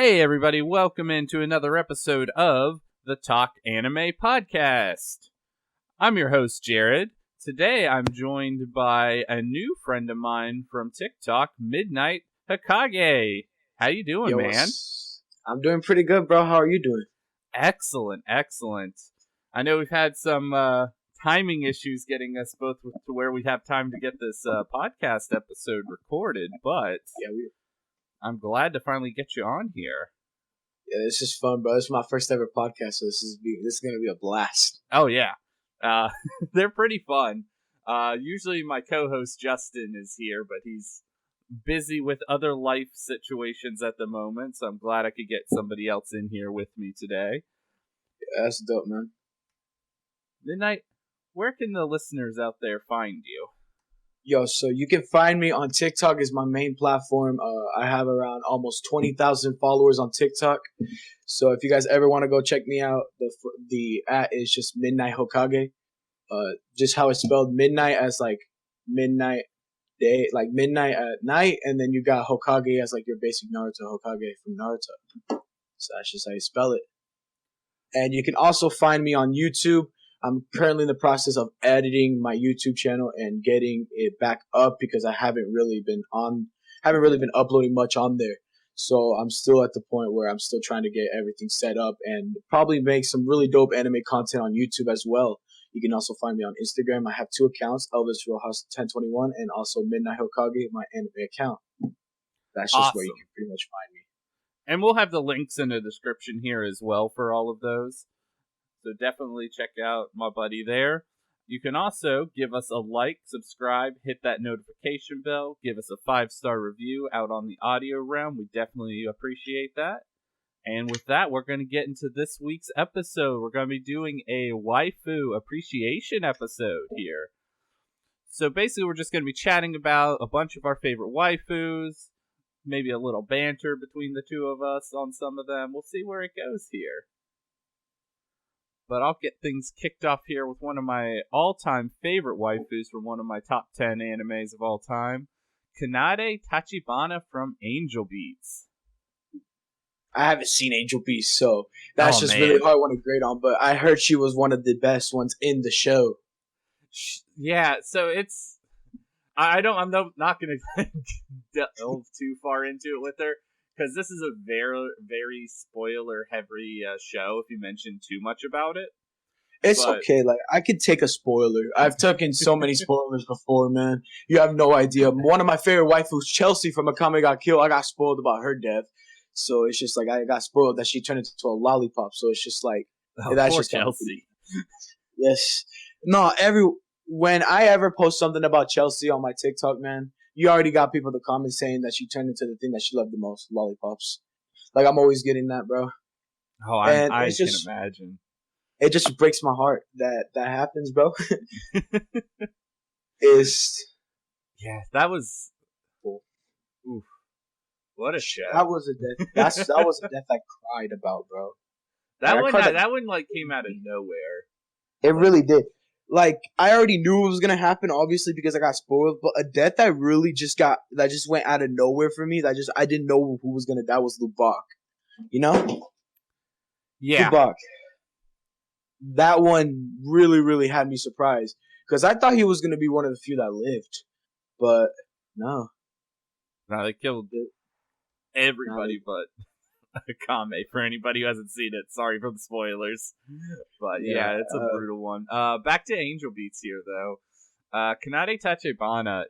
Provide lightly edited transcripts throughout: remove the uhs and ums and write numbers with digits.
Hey everybody, welcome into another episode of the Talk Anime Podcast. I'm your host, Jared. Today I'm joined by a new friend of mine from TikTok, MidnightHokage. How you doing, man? I'm doing pretty good, bro. How are you doing? Excellent. I know we've had some timing issues getting us both to where we have time to get this podcast episode recorded, but I'm glad to finally get you on here. Yeah, this is fun, bro. This is my first ever podcast, so this is gonna be a blast. Oh yeah, they're pretty fun. Usually my co-host Justin is here, but he's busy with other life situations at the moment, so I'm glad I could get somebody else in here with me today. Yeah, that's dope, man. Midnight, where can the listeners out there find you? Yo, so you can find me on TikTok is my main platform. I have around almost 20,000 followers on TikTok. So if you guys ever want to go check me out, the @ is just MidnightHokage. Just how it's spelled, midnight as like midnight day, like midnight at night, and then you got Hokage as like your basic Naruto Hokage from Naruto. So that's just how you spell it. And you can also find me on YouTube. I'm currently in the process of editing my YouTube channel and getting it back up because I haven't really been uploading much on there. So I'm still at the point where I'm still trying to get everything set up and probably make some really dope anime content on YouTube as well. You can also find me on Instagram. I have 2 accounts, Elvis Rojas 1021 and also Midnight Hokage, my anime account. That's just where you can pretty much find me. And we'll have the links in the description here as well for all of those. So definitely check out my buddy there. You can also give us a like, subscribe, hit that notification bell, give us a 5-star review out on the audio realm. We definitely appreciate that. And with that, we're going to get into this week's episode. We're going to be doing a waifu appreciation episode here. So basically, we're just going to be chatting about a bunch of our favorite waifus, maybe a little banter between the two of us on some of them. We'll see where it goes here. But I'll get things kicked off here with one of my all-time favorite waifus from one of my top 10 animes of all time, Kanade Tachibana from Angel Beats. I haven't seen Angel Beats, so that's really hard one to grade on, but I heard she was one of the best ones in the show. Yeah, so it's... I'm not going to delve too far into it with her, because this is a very, very spoiler-heavy show if you mention too much about it. It's okay. Like, I could take a spoiler. I've taken so many spoilers before, man. You have no idea. One of my favorite waifus, Chelsea from Akame Got Killed, I got spoiled about her death. So it's just like I got spoiled that she turned into a lollipop. So it's just like... that's just Chelsea. Yes. No, when I ever post something about Chelsea on my TikTok, man, you already got people in the comments saying that she turned into the thing that she loved the most, lollipops. Like, I'm always getting that, bro. Oh, I can imagine. It just breaks my heart that happens, bro. Yeah, that was... Oof. What a show. That was a death. That was a death I cried about, bro. That one like came out of nowhere. It really did. Like, I already knew it was gonna happen, obviously, because I got spoiled. But a death that really just went out of nowhere for me. I didn't know who was gonna die was Lubak. You know? Yeah. Lubak. That one really, really had me surprised because I thought he was gonna be one of the few that lived, but no. No, they killed everybody but Akame. For anybody who hasn't seen it, sorry for the spoilers. But yeah, it's a brutal one. Back to Angel Beats here, though. Kanade Tachibana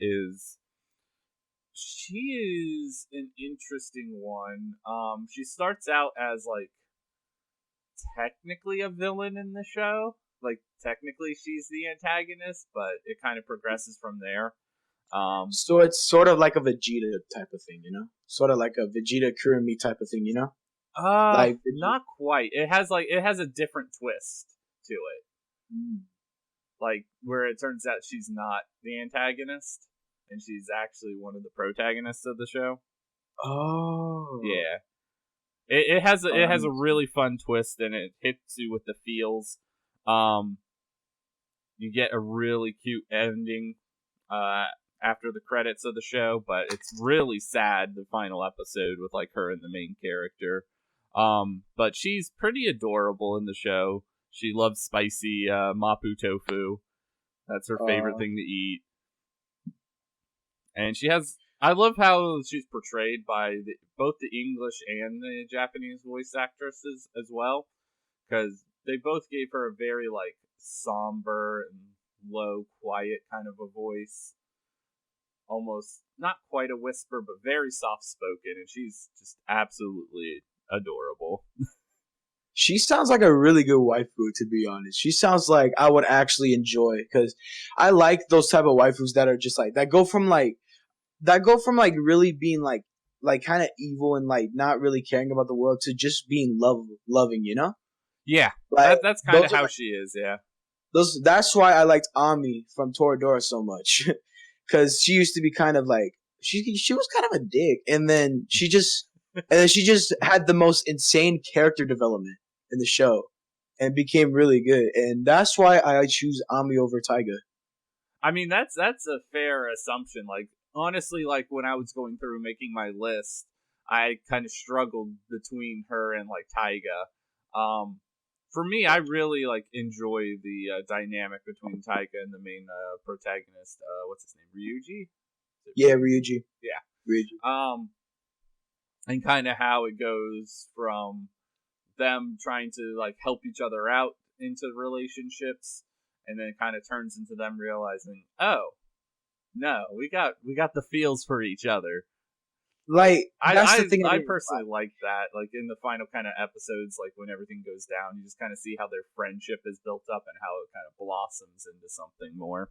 she is an interesting one. She starts out as like technically a villain in the show. Like, technically she's the antagonist, but it kind of progresses from there. So it's sort of like a Vegeta type of thing, you know? Sort of like a Vegeta Kurumi type of thing, you know? Like not quite. It has a different twist to it. Like, where it turns out she's not the antagonist and she's actually one of the protagonists of the show. Oh. Yeah. It has a really fun twist, and it hits you with the feels. You get a really cute ending after the credits of the show, but it's really sad, the final episode with like her and the main character. But she's pretty adorable in the show. She loves spicy mapo tofu. That's her favorite thing to eat. And she has, I love how she's portrayed by both the English and the Japanese voice actresses as well, because they both gave her a very like somber and low, quiet kind of a voice. Almost not quite a whisper, but very soft spoken, and she's just absolutely adorable. She sounds like a really good waifu, to be honest. She sounds like I would actually enjoy, because I like those type of waifus that are just like that go from like really being like kind of evil and like not really caring about the world to just being loving, you know? Yeah, Like that's kind of those are how like, she is. Yeah, that's why I liked Ami from Toradora so much, because she used to be kind of like she was kind of a dick, and then she just had the most insane character development in the show, and became really good, and that's why I choose Ami over Taiga. I mean that's a fair assumption. Like honestly, like when I was going through making my list, I kind of struggled between her and like Taiga. For me, I really like enjoy the dynamic between Taiga and the main protagonist. What's his name? Ryuji. Yeah, Ryuji. Yeah. Ryuji. And kind of how it goes from them trying to like help each other out into relationships, and then it kind of turns into them realizing, oh no, we got the feels for each other. Like that's the thing. I personally like that. Like in the final kind of episodes, like when everything goes down, you just kind of see how their friendship is built up and how it kind of blossoms into something more.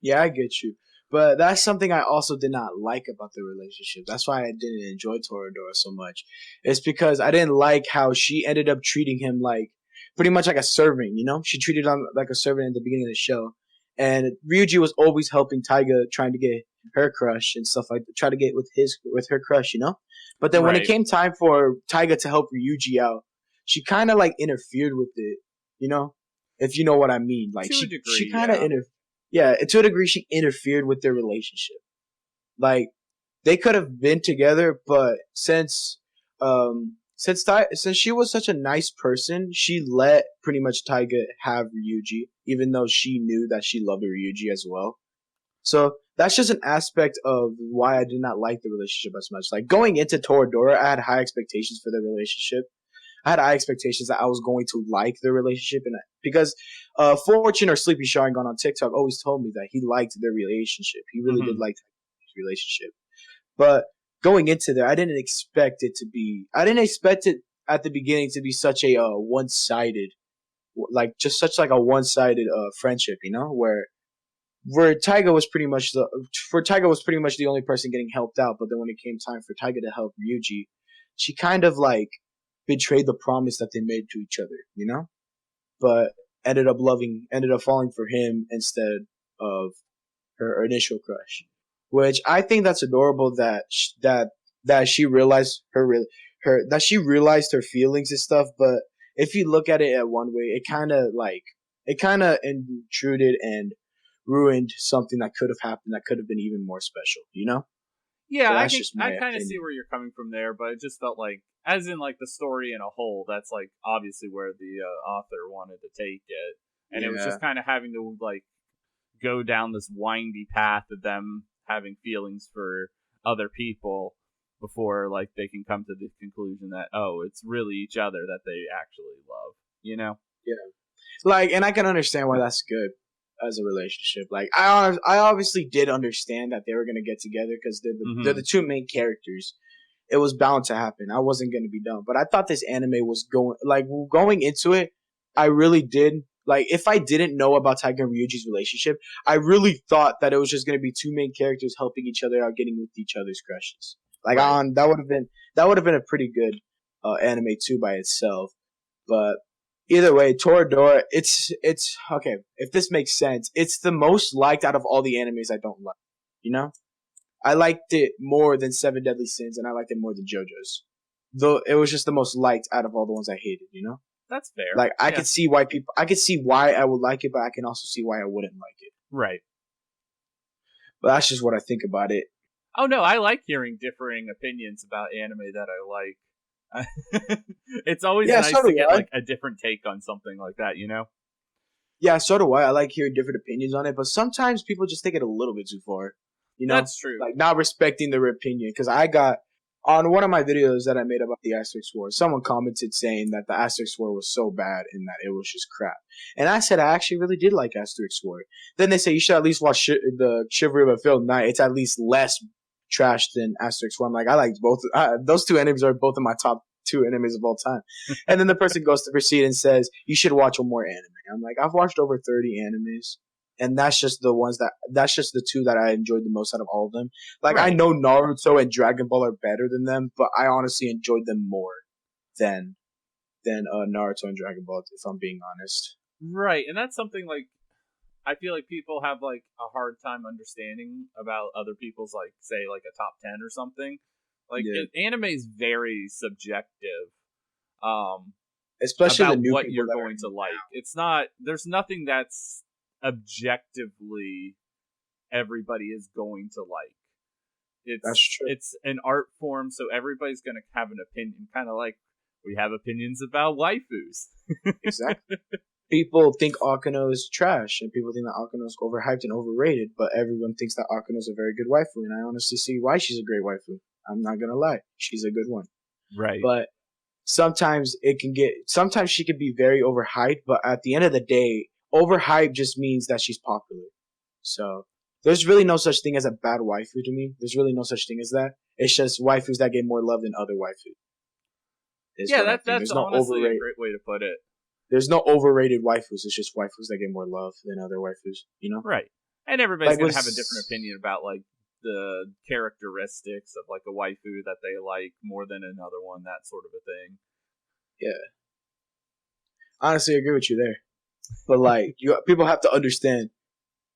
Yeah, I get you. But that's something I also did not like about the relationship. That's why I didn't enjoy Toradora so much. It's because I didn't like how she ended up treating him like pretty much like a servant, you know? She treated him like a servant at the beginning of the show. And Ryuji was always helping Taiga trying to get her crush and stuff like that, try to get with her crush, you know? But then when it came time for Taiga to help Ryuji out, she kind of like interfered with it, you know? If you know what I mean. Like she kind of interfered. Yeah, to a degree, she interfered with their relationship. Like they could have been together, but since she was such a nice person, she let pretty much Taiga have Ryuji, even though she knew that she loved Ryuji as well. So that's just an aspect of why I did not like the relationship as much. Like going into Toradora, I had high expectations for the relationship. I had high expectations that I was going to like their relationship, and because Fortune or Sleepy Sharingan on TikTok always told me that he liked their relationship. He really did like his relationship. But going into there, I didn't expect it to be. I didn't expect it at the beginning to be such a one-sided, like just such like a one-sided friendship. You know, where Taiga was pretty much the only person getting helped out. But then when it came time for Taiga to help Ryuji, she kind of like betrayed the promise that they made to each other, you know? But ended up falling for him instead of her initial crush, which I think that's adorable that she realized that she realized her feelings and stuff. But if you look at it at one way, it kind of intruded and ruined something that could have happened that could have been even more special, you know? Yeah, I kind of see where you're coming from there, but it just felt like, as in like the story in a whole, that's like obviously where the author wanted to take it, and it was just kind of having to like go down this windy path of them having feelings for other people before like they can come to the conclusion that, oh, it's really each other that they actually love, you know? Yeah, like, and I can understand why that's good as a relationship. Like I obviously did understand that they were gonna get together because they're the two main characters. It was bound to happen. I wasn't gonna be dumb, but I thought this anime was going into it. I really did. Like, if I didn't know about Taiga and Ryuji's relationship, I really thought that it was just gonna be two main characters helping each other out, getting with each other's crushes. Like, that would have been a pretty good anime too by itself. But either way, Toradora, it's okay. If this makes sense, it's the most liked out of all the animes I don't like. You know, I liked it more than Seven Deadly Sins, and I liked it more than JoJo's. Though it was just the most liked out of all the ones I hated. You know, that's fair. Like I could see why I would like it, but I can also see why I wouldn't like it. Right. But that's just what I think about it. Oh no, I like hearing differing opinions about anime that I like. It's always Yeah, so nice to do get I. like a different take on something like that, you know? Yeah, so do I. I like hearing different opinions on it, but sometimes people just take it a little bit too far. You know, That's true. like not respecting their opinion. Because I got on one of my videos that I made about the Asterix War, someone commented saying that the Asterix War was so bad and that it was just crap. And I said I actually really did like Asterix War. Then they say you should at least watch the Chivalry of a Failed Knight. It's at least less trash than Asterix War. I'm like, I liked both. Those two enemies are both of my top two enemies of all time. And then the person goes to proceed and says, you should watch one more anime. I'm like, I've watched over 30 animes. And that's just that's just the two that I enjoyed the most out of all of them. Like, I Right. know Naruto and Dragon Ball are better than them, but I honestly enjoyed them more than Naruto and Dragon Ball, if I'm being honest. Right. And that's something like I feel like people have like a hard time understanding about other people's like say like a top 10 or something. Like Yeah. anime is very subjective. Um Especially the about new what people you're that going are to like. It's not there's nothing that's objectively everybody is going to like. That's true. It's an art form, so everybody's going to have an opinion, kind of like we have opinions about waifus. Exactly. People think Akano is trash, and people think that Akano is overhyped and overrated, but everyone thinks that Akano is a very good waifu, and I honestly see why she's a great waifu. I'm not gonna lie, she's a good one. Right. But sometimes she can be very overhyped, but at the end of the day, overhyped just means that she's popular. So there's really no such thing as a bad waifu to me. There's really no such thing as that. It's just waifus that get more love than other waifus. Is Yeah, what I think. that's honestly a great way to put it. There's no overrated waifus. It's just waifus that get more love than other waifus. You know, Right. And everybody's like going with to have a different opinion about like the characteristics of like a waifu that they like more than another one, that sort of a thing. yeah. Honestly, I agree with you there. But like, people have to understand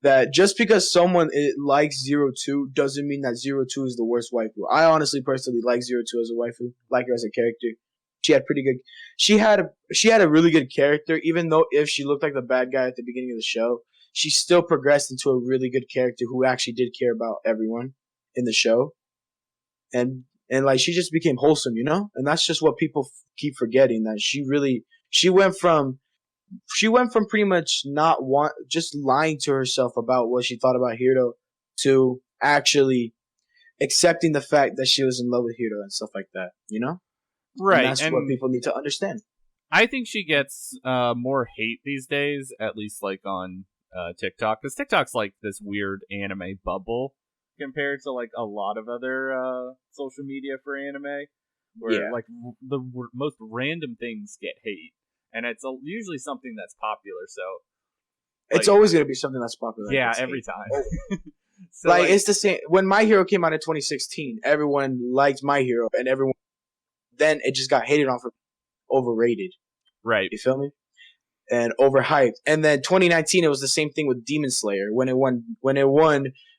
that just because someone likes 02 doesn't mean that 02 is the worst waifu. I honestly personally like 02 as a waifu, like her as a character. She had pretty good. She had a really good character, even though if she looked like the bad guy at the beginning of the show, she still progressed into a really good character who actually did care about everyone in the show, and like she just became wholesome, you know. And that's just what people keep forgetting, that she went from pretty much just lying to herself about what she thought about Hiro to actually accepting the fact that she was in love with Hiro and stuff like that, you know? And Right. that's what And people need to understand. I think she gets more hate these days, at least like on TikTok, because TikTok's like this weird anime bubble compared to like a lot of other social media for anime, where Yeah. like the most random things get hate, and it's usually something that's popular. So It's like, always going to be something that's popular. yeah, every time. So like, it's the same. When My Hero came out in 2016, everyone liked My Hero, and everyone then it just got hated on for overrated. right. You feel me? And overhyped. And then 2019, it was the same thing with Demon Slayer when it won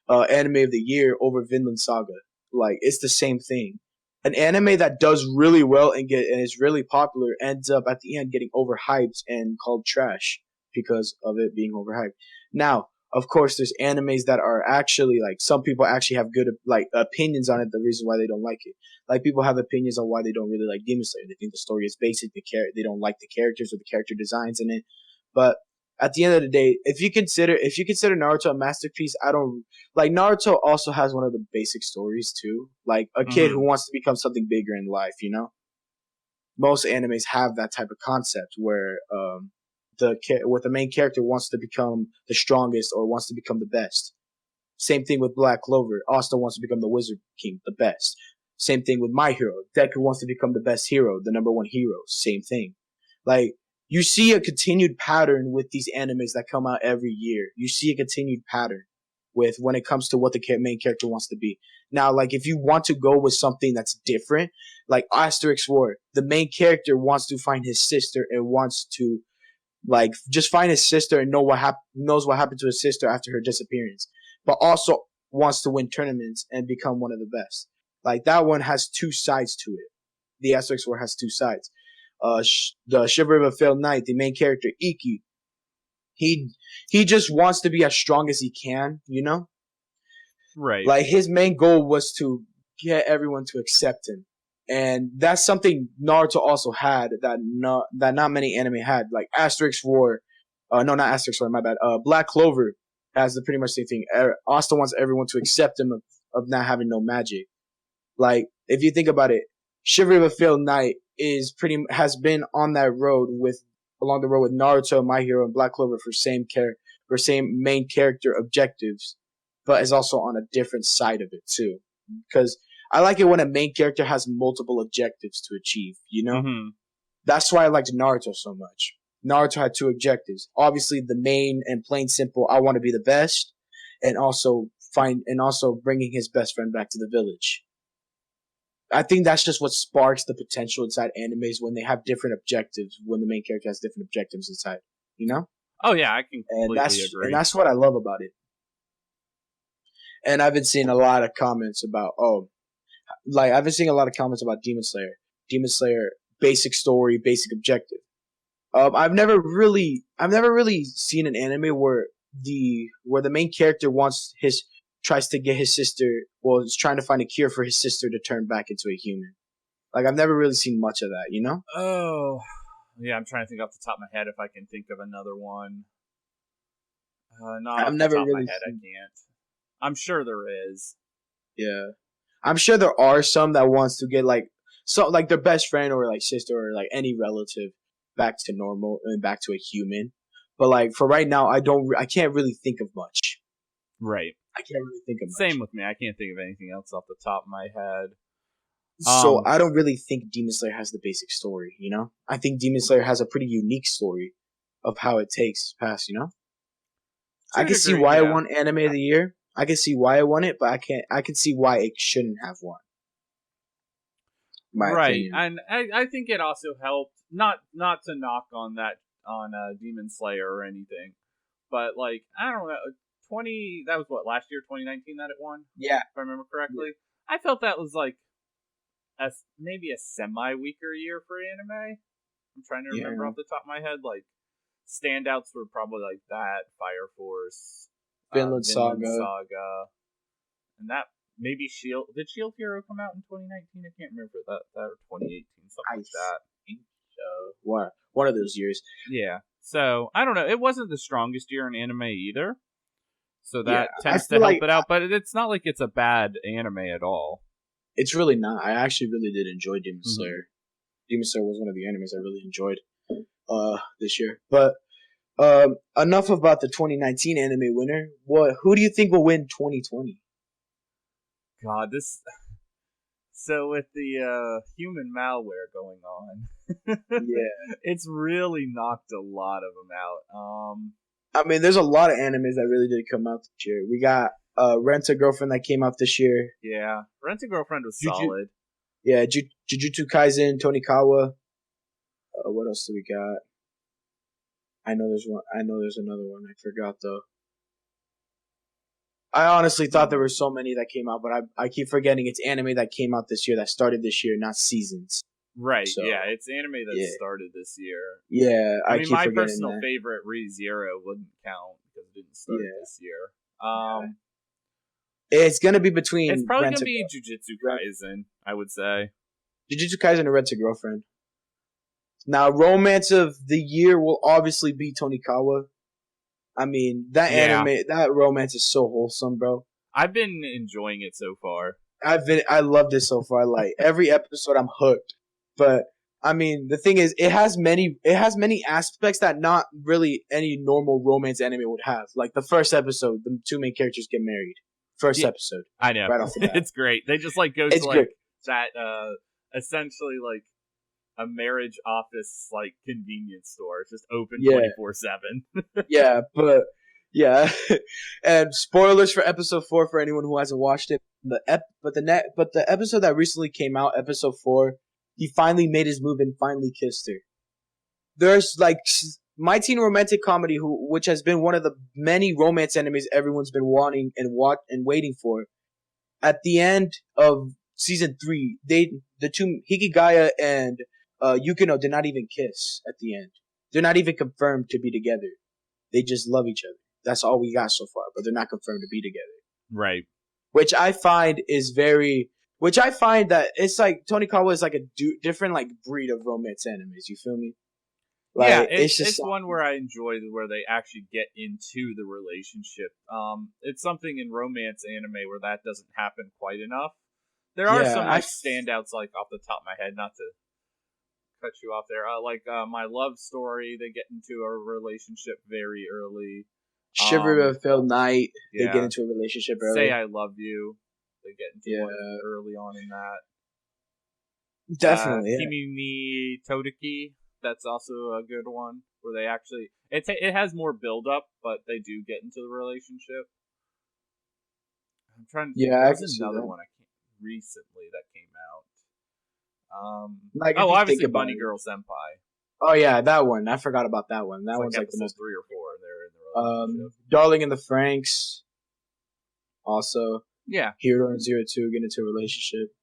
Anime of the Year over Vinland Saga. Like, it's the same thing. An anime that does really well and is really popular ends up at the end getting overhyped and called trash because of it being overhyped. Now, of course, there's animes that are actually like some people actually have good like opinions on it. The reason why they don't like it, like people have opinions on why they don't really like Demon Slayer. They think the story is basic. They don't like the characters or the character designs in it. But at the end of the day, if you consider Naruto a masterpiece, I don't like Naruto. Also has one of the basic stories too, like a kid who wants to become something bigger in life. You know, most animes have that type of concept where the main character wants to become the strongest or wants to become the best. Same thing with Black Clover. Asta wants to become the Wizard King, the best. Same thing with My Hero. Deku wants to become the best hero, the number one hero. Same thing. Like, you see a continued pattern with these animes that come out every year. You see a continued pattern with when it comes to what the main character wants to be. Now, like, if you want to go with something that's different, like Asterix War, the main character wants to find his sister and wants to like just find his sister and knows what happened to his sister after her disappearance, but also wants to win tournaments and become one of the best. Like that one has two sides to it. The Asterix War has two sides. The Chivalry of a Failed Knight, the main character Iki, he just wants to be as strong as he can, you know. Right. Like his main goal was to get everyone to accept him, and that's something Naruto also had that not many anime had. Like Asterix War, no, not Asterix War, my bad. Black Clover has the pretty much same thing. Asta wants everyone to accept him of not having no magic. Like if you think about it, Chivalry of a Failed Knight has been on that road along the road with Naruto, My Hero, and Black Clover for same main character objectives, but is also on a different side of it too. Because I like it when a main character has multiple objectives to achieve. You know, that's why I liked Naruto so much. Naruto had two objectives. Obviously, the main and plain simple, I want to be the best, and also bringing his best friend back to the village. I think that's just what sparks the potential inside animes when they have different objectives. When the main character has different objectives inside, you know. Oh yeah, I can completely agree. And that's what I love about it. And I've been seeing a lot of comments about I've been seeing a lot of comments about Demon Slayer. Demon Slayer, basic story, basic objective. I've never really seen an anime where the main character tries to get his sister, is trying to find a cure for his sister to turn back into a human. Like I've never really seen much of that, you know? Oh, yeah. I'm trying to think off the top of my head if I can think of another one. Not off the top of my head, I can't. I'm sure there is. Yeah, I'm sure there are some that wants to get like their best friend or like sister or like any relative back to normal and back to a human. But like for right now, I can't really think of much. Right. I can't really think of much. Same with me. I can't think of anything else off the top of my head. So I don't really think Demon Slayer has the basic story, you know? I think Demon Slayer has a pretty unique story of how it takes past, you know? I can see why it won Anime of the Year. I can see why it won it, but I can see why it shouldn't have won. Right. And I think it also helped, not to knock on Demon Slayer or anything, but like, I don't know, that was what, last year, 2019 that it won? Yeah. If I remember correctly. Yeah. I felt that was like maybe a semi-weaker year for anime. I'm trying to remember off the top of my head. Like, standouts were probably like that, Fire Force, Vinland Saga, and that maybe Shield. Did Shield Hero come out in 2019? I can't remember that or 2018, something like that. One of those years. Yeah. So I don't know. It wasn't the strongest year in anime either. So that tends to help it out, but it's not like it's a bad anime at all. It's really not. I actually really did enjoy Demon Slayer. Demon Slayer was one of the animes I really enjoyed this year. But enough about the 2019 anime winner. Who do you think will win 2020? God, so with the human malware going on, it's really knocked a lot of them out. I mean, there's a lot of animes that really did come out this year. We got Rent a Girlfriend that came out this year. Yeah, Rent a Girlfriend was solid. Yeah, Jujutsu Kaisen, Tonikawa. What else do we got? I know there's another one. I forgot though. I honestly thought there were so many that came out, but I keep forgetting it's anime that came out this year, that started this year, not seasons. Right, so, yeah, it's anime that started this year. Yeah, I mean, my personal favorite, Re:Zero, wouldn't count because it didn't start this year. It's gonna be between. It's probably gonna be Jujutsu Kaisen, I would say. Jujutsu Kaisen and Rent a Girlfriend. Now, romance of the year will obviously be Tonikawa. I mean, that anime, that romance is so wholesome, bro. I've been enjoying it so far. I loved it so far. Like every episode, I'm hooked. But I mean, the thing is, it has many aspects that not really any normal romance anime would have. Like the first episode, the two main characters get married. First episode, I know, right off the bat. It's great. They just like go to like that, essentially like a marriage office like convenience store. It's just open 24/7. Yeah, but yeah, and spoilers for episode 4 for anyone who hasn't watched it. But the episode that recently came out, episode 4, he finally made his move and finally kissed her. There's like My Teen Romantic Comedy, which has been one of the many romance enemies everyone's been wanting and waiting for. At the end of season 3, the two Hikigaya and Yukino did not even kiss at the end. They're not even confirmed to be together. They just love each other. That's all we got so far, but they're not confirmed to be together. Right. which I find is very. Which I find that it's like Tonikawa is like a different like breed of romance animes. You feel me? Like Yeah, it's just it's one where I enjoy where they actually get into the relationship. It's something in romance anime where that doesn't happen quite enough. There are yeah. some like standouts, like off the top of my head, not to cut you off there. My love story, they get into a relationship very early. Shiver of Fell Night, yeah. they get into a relationship early. Say I Love You, they get into one early on in that. Definitely, Kimi ni Todeki, that's also a good one where they actually it has more build up, but they do get into the relationship. I'm trying to think. There's another one recently that came out. Obviously Bunny Girl Senpai. Oh yeah, that one. I forgot about that one. That one's like the most 3 or 4. They're in the relationship. Darling in the Franxx. Also, yeah. Hero and 02 get into a relationship.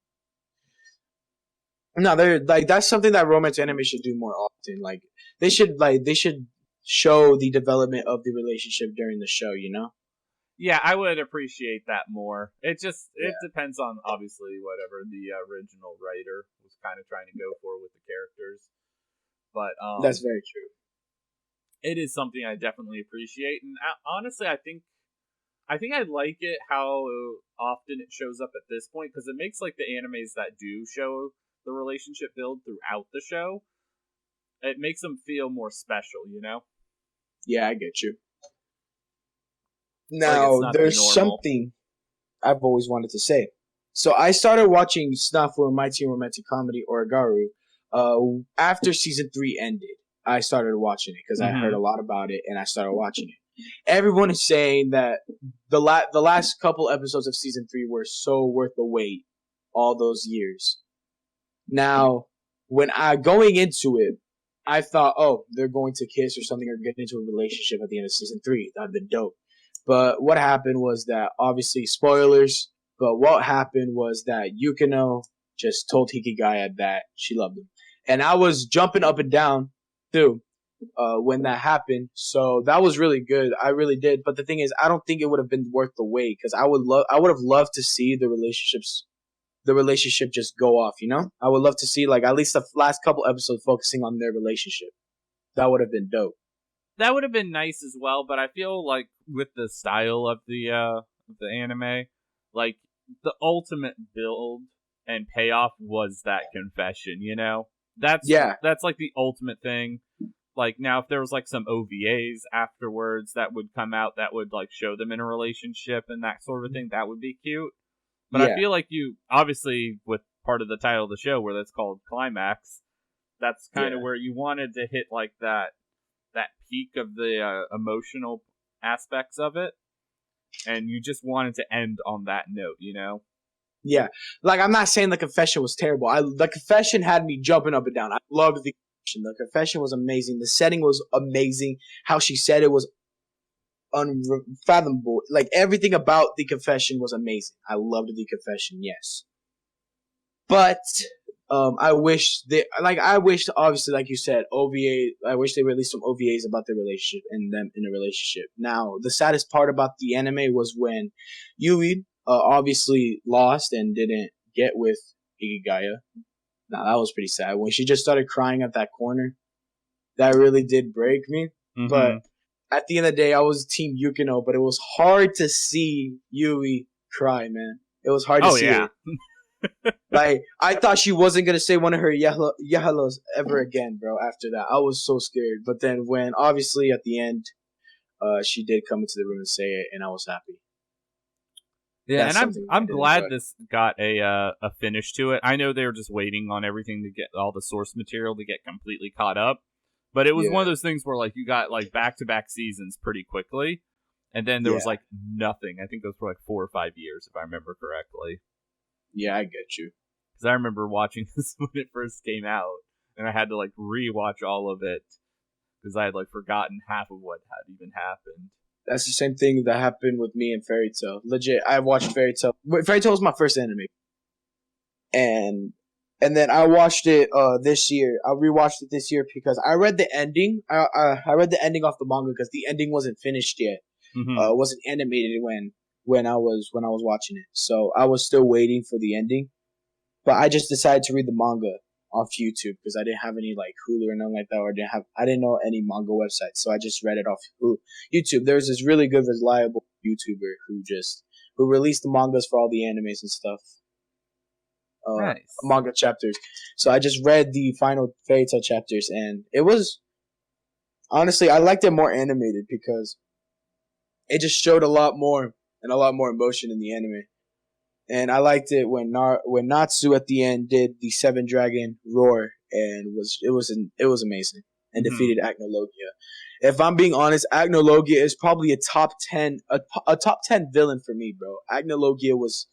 No, they're like that's something that romance anime should do more often. Like they should show the development of the relationship during the show. You know. Yeah, I would appreciate that more. It depends on obviously whatever the original writer was kind of trying to go for with the characters. But that's very true. It is something I definitely appreciate, and honestly, I think I like it how often it shows up at this point because it makes like the animes that do show the relationship build throughout the show, it makes them feel more special, you know? Yeah, I get you. Now, there's something I've always wanted to say. So I started watching Snafu My Teen Romantic Comedy, Origaru, after season 3 ended. I started watching it because I heard a lot about it and I started watching it. Everyone is saying that the last couple episodes of season 3 were so worth the wait all those years. Now, when going into it, I thought, oh, they're going to kiss or something or get into a relationship at the end of season 3. That'd been dope. But what happened was that, obviously, spoilers, but what happened was that Yukino just told Hikigaya that she loved him. And I was jumping up and down, too, when that happened. So that was really good. I really did. But the thing is, I don't think it would have been worth the wait because I would have loved to see the relationship just go off, you know? I would love to see, like, at least the last couple episodes focusing on their relationship. That would have been dope. That would have been nice as well, but I feel like with the style of the anime, like, the ultimate build and payoff was that confession, you know? That's like the ultimate thing. Like, now, if there was, like, some OVAs afterwards that would come out that would, like, show them in a relationship and that sort of thing, that would be cute. But I feel like you, obviously, with part of the title of the show where that's called Climax, that's kind of where you wanted to hit, like, that peak of the emotional aspects of it. And you just wanted to end on that note, you know? Yeah. Like, I'm not saying the confession was terrible. The confession had me jumping up and down. I loved the confession. The confession was amazing. The setting was amazing. How she said it was unfathomable. Like, everything about the confession was amazing. I loved the confession, yes. But I wish obviously, like you said, I wish they released some OVAs about their relationship and them in a relationship. Now, the saddest part about the anime was when Yui obviously lost and didn't get with Hikigaya. Now, that was pretty sad. When she just started crying at that corner, that really did break me. Mm-hmm. But at the end of the day, I was Team Yukino, but it was hard to see Yui cry, man. It was hard to see it. Like, I thought she wasn't going to say one of her yahalos ever again, bro, after that. I was so scared. But then when, obviously, at the end, she did come into the room and say it, and I was happy. Yeah, and I'm glad this got a finish to it. I know they were just waiting on everything to get all the source material to get completely caught up. But it was one of those things where, like, you got, like, back-to-back seasons pretty quickly. And then there was, like, nothing. I think those were, like, 4 or 5 years, if I remember correctly. Yeah, I get you. Because I remember watching this when it first came out. And I had to, like, re-watch all of it. Because I had, like, forgotten half of what had even happened. That's the same thing that happened with me and Fairy Tail. Legit, I watched Fairy Tail. Fairy Tail was my first anime. And then I watched it this year. I rewatched it this year because I read the ending. I read the ending off the manga because the ending wasn't finished yet. Mm-hmm. It wasn't animated when when I was watching it. So I was still waiting for the ending, but I just decided to read the manga off YouTube because I didn't have any like Hulu or nothing like that, or I didn't know any manga websites, so I just read it off YouTube. There's this really good, reliable YouTuber who released the mangas for all the animes and stuff, Nice. manga chapters. So I just read the final Fairy Tail chapters, and it was honestly I liked it more animated because it just showed a lot more and a lot more emotion in the anime. And I liked it when Natsu at the end did the Seven Dragon roar, and it was amazing, and defeated Agnologia. If I'm being honest, Agnologia is probably a top 10 a top 10 villain for me, bro. Agnologia was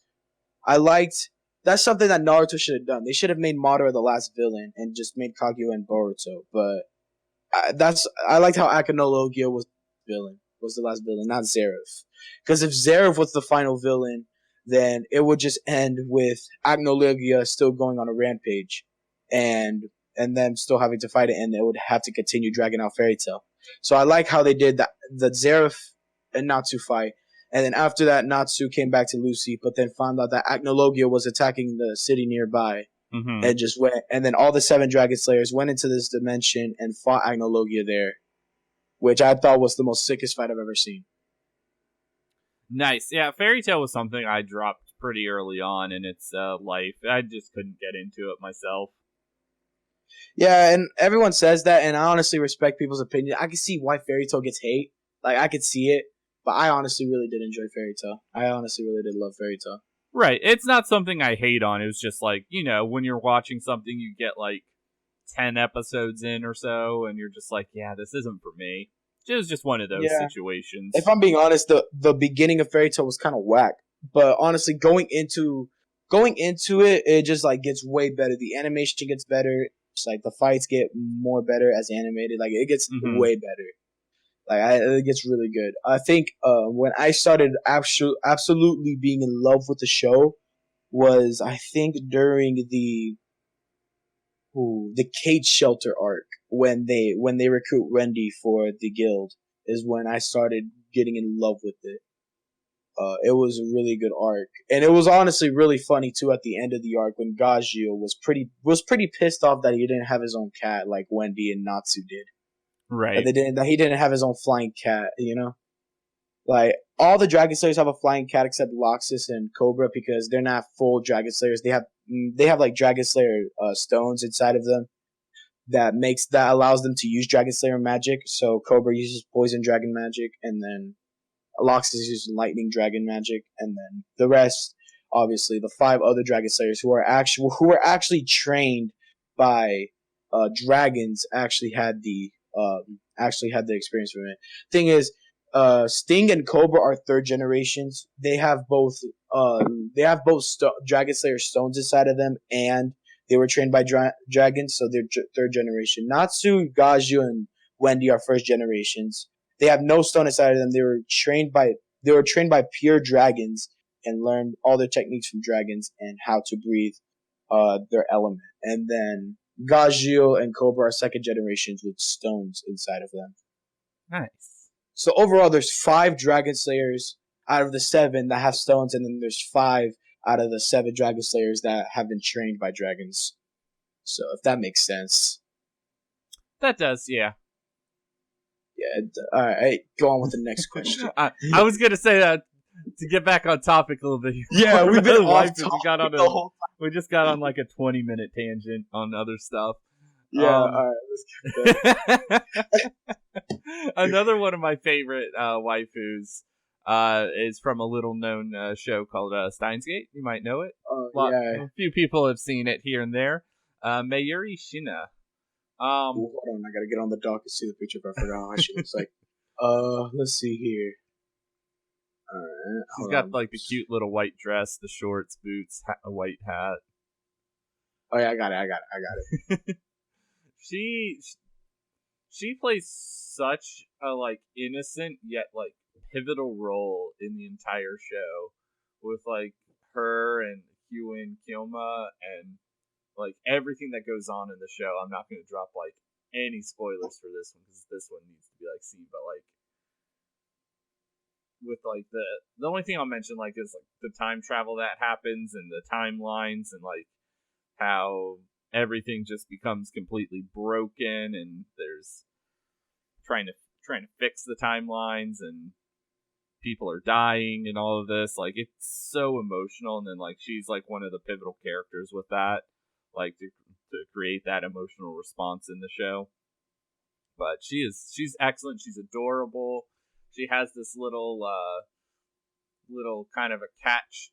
I liked that's something that Naruto should have done. They should have made Madara the last villain and just made Kaguya and Boruto. But I liked how Agnologia was the last villain, not Zeref. Because if Zeref was the final villain, then it would just end with Agnologia still going on a rampage, and then still having to fight it, and it would have to continue dragging out Fairy Tail. So I like how they did that, the Zeref and Natsu fight, and then after that, Natsu came back to Lucy, but then found out that Agnologia was attacking the city nearby, and just went, and then all the seven Dragon Slayers went into this dimension and fought Agnologia there, which I thought was the most sickest fight I've ever seen. Nice. Yeah, Fairy Tail was something I dropped pretty early on in its life. I just couldn't get into it myself. Yeah, and everyone says that, and I honestly respect people's opinion. I can see why Fairy Tail gets hate. Like, I could see it, but I honestly really did enjoy Fairy Tail. I honestly really did love Fairy Tail. Right. It's not something I hate on. It was just like, when you're watching something, you get like 10 episodes in or so, and you're just like, yeah, this isn't for me. It was just one of those situations. If I'm being honest, the beginning of Fairy Tail was kind of whack. But honestly, going into it, it just like gets way better. The animation gets better. It's like the fights get more better as animated. Like it gets way better. Like it gets really good. I think when I started absolutely being in love with the show was I think during the cage shelter arc when they recruit Wendy for the guild is when I started getting in love with it. It was a really good arc, and it was honestly really funny too at the end of the arc when Gajio was pretty pissed off that he didn't have his own cat like Wendy and Natsu did. Right. That he didn't have his own flying cat. Like all the Dragon Slayers have a flying cat except Loxus and Cobra because they're not full Dragon Slayers. They have like Dragon Slayer stones inside of them that allows them to use Dragon Slayer magic. So Cobra uses poison dragon magic, and then Loxus uses lightning dragon magic, and then the rest, obviously, the 5 other Dragon Slayers who are actually trained by dragons actually had the experience from it. Thing is, Sting and Cobra are 3rd generations. They have both Dragon Slayer stones inside of them, and they were trained by dragons, so they're 3rd generation. Natsu, Gajio, and Wendy are 1st generations. They have no stone inside of them. They were trained by pure dragons and learned all their techniques from dragons and how to breathe their element. And then Gajio and Cobra are 2nd generations with stones inside of them. Nice. So overall, there's 5 Dragon Slayers out of the 7 that have stones, and then there's 5 out of the 7 Dragon Slayers that have been trained by dragons. So if that makes sense. That does, yeah. Yeah. All right. Go on with the next question. I was gonna say that to get back on topic a little bit. Yeah, we've been off topic the whole time. We just got on like a 20-minute tangent on other stuff. Yeah. All right. Let's keep Another one of my favorite waifus is from a little-known show called Steins Gate. You might know it. Yeah. A few people have seen it here and there. Mayuri Shina. Hold on, I gotta get on the dock and see the picture. But I forgot how she looks like. Let's see here. All right, she's got like the cute little white dress, the shorts, boots, a white hat. Oh yeah, I got it. She plays such a like innocent yet like pivotal role in the entire show, with like her and Hugh and Kyoma and like everything that goes on in the show. I'm not going to drop like any spoilers for this one because this one needs to be like seen, but like with like the only thing I'll mention like is like the time travel that happens and the timelines and like how everything just becomes completely broken and there's trying to fix the timelines and people are dying and all of this. Like it's so emotional, and then like she's like one of the pivotal characters with that, like to create that emotional response in the show. But she's excellent. She's adorable. She has this little kind of a catch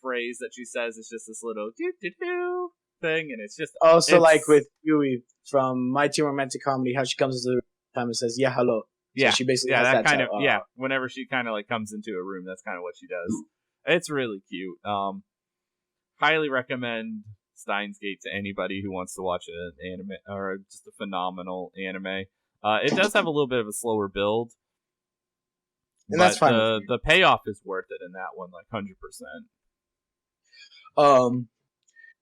phrase that she says. It's just this little doo doo doo thing, and it's just also like with Yui from My Teen Romantic Comedy, how she comes into the time and says, "Yeah, hello." So yeah, she basically yeah, has that kind of yeah. Whenever she kind of like comes into a room, that's kind of what she does. It's really cute. Highly recommend Steins Gate to anybody who wants to watch an anime or just a phenomenal anime. It does have a little bit of a slower build, and but that's fine. The payoff is worth it in that one, like 100%.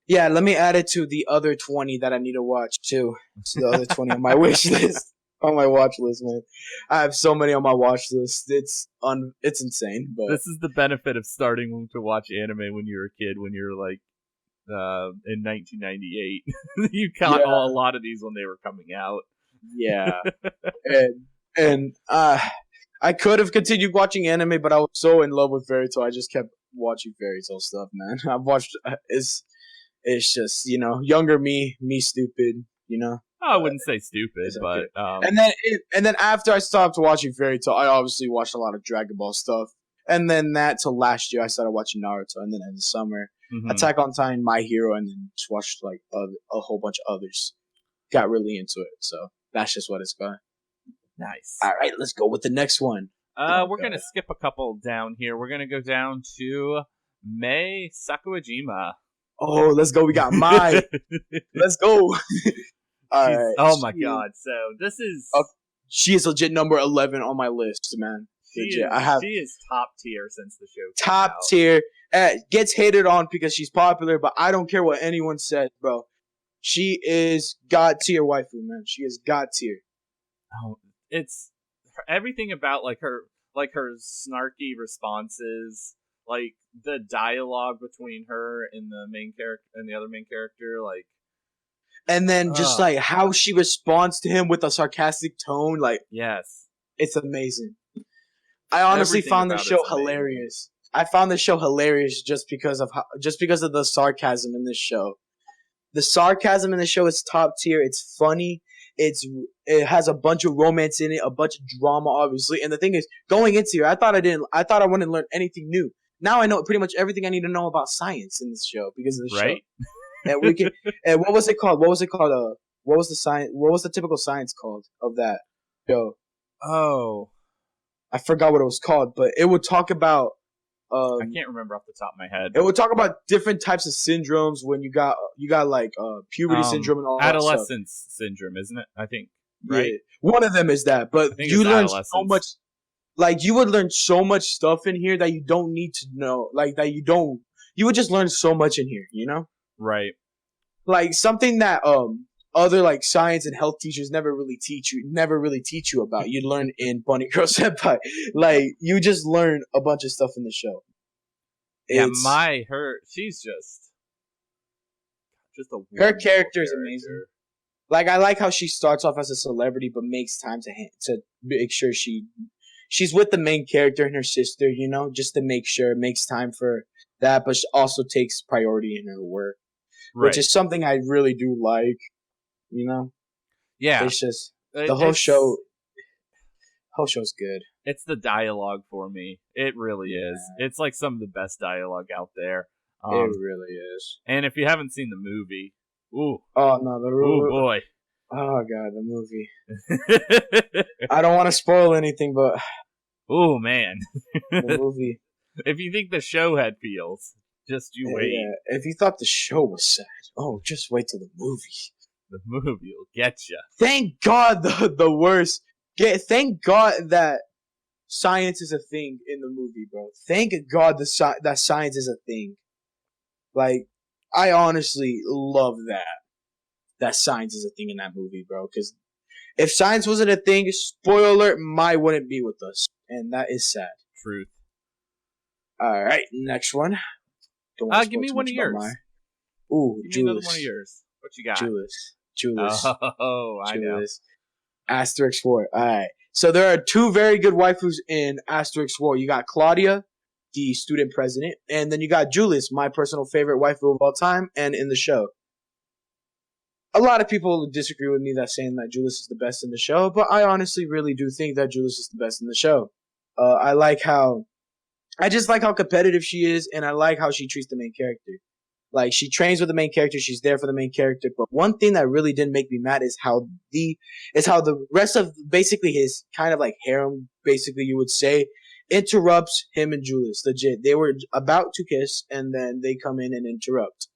Yeah, let me add it to the other 20 that I need to watch too. It's the other 20 on my wish list, on my watch list, man. I have so many on my watch list. It's insane. But this is the benefit of starting to watch anime when you're a kid, when you're like in 1998. You caught a lot of these when they were coming out. Yeah, and I could have continued watching anime, but I was so in love with Fairy Tail, I just kept watching Fairy Tail stuff, man. I've watched it's just, younger me stupid, I wouldn't say stupid, but and then after I stopped watching Fairy Tail, I obviously watched a lot of Dragon Ball stuff, and then that till last year I started watching Naruto, and then in the summer Attack on Titan, My Hero, and then just watched like a whole bunch of others. Got really into it, so that's just what it's got. Nice. All right, let's go with the next one. We're gonna skip a couple down here. We're gonna go down to Mei Sakuajima. Oh, let's go. We got Mai. Let's go. All right. Oh my god. So this is she is legit number 11 on my list, man. She is top tier since the show came top out. Tier. Gets hated on because she's popular, but I don't care what anyone says, bro. She is god tier waifu, man. She is god tier. Oh, it's everything about like her snarky responses, like the dialogue between her and the main character and the other main character, like, and then just like how she responds to him with a sarcastic tone, like, yes, it's amazing. I honestly found the show hilarious. I found the show hilarious just because of the sarcasm in this show. The sarcasm in the show is top tier. It's funny. It has a bunch of romance in it, a bunch of drama, obviously. And the thing is, going into here, I thought I wouldn't learn anything new. Now I know pretty much everything I need to know about science in this show because of the show. And we can. And what was it called? What was it called? What was the science? What was the typical science called of that show? Oh, I forgot what it was called, but it would talk about. I can't remember off the top of my head. It would talk about different types of syndromes when you got like puberty syndrome and all that stuff. Adolescence syndrome, isn't it? I think, right? Yeah. One of them is that, but you learn so much. Like, you would learn so much stuff in here that you don't need to know. Like, you would just learn so much in here, Right. Like, something that other like science and health teachers never really teach you about. You learn in Bunny Girl Senpai. Like, you just learn a bunch of stuff in the show. She's just her character is amazing. Like, I like how she starts off as a celebrity, but makes time to make sure she's with the main character and her sister, just to make sure, makes time for that, but she also takes priority in her work, which is something I really do like. Yeah, it's just the whole show. Whole show's good. It's the dialogue for me. It really is. It's like some of the best dialogue out there. It really is. And if you haven't seen the movie, oh no, oh boy, oh god, the movie. I don't want to spoil anything, but oh man, the movie. If you think the show had feels, just you wait. Yeah. If you thought the show was sad, just wait till the movie. The movie will get you. Thank God the worst. Thank God that science is a thing in the movie, bro. Thank God that science is a thing. Like, I honestly love that science is a thing in that movie, bro. Because if science wasn't a thing, spoiler alert, Mai wouldn't be with us, and that is sad. Truth. All right, next one. Don't want to Give me one of yours. Ooh, Give me Julius. another one of yours. What you got? Julius. Oh, I know. Asterix War. All right. So there are two very good waifus in Asterix War. You got Claudia, the student president, and then you got Julius, my personal favorite waifu of all time, and in the show. A lot of people disagree with me that saying that Julius is the best in the show, but I honestly really do think that Julius is the best in the show. I just like how competitive she is, and I like how she treats the main character. Like, she trains with the main character, she's there for the main character, but one thing that really didn't make me mad is how the rest of basically his kind of like harem, basically you would say, interrupts him and Julius. Legit. They were about to kiss, and then they come in and interrupt.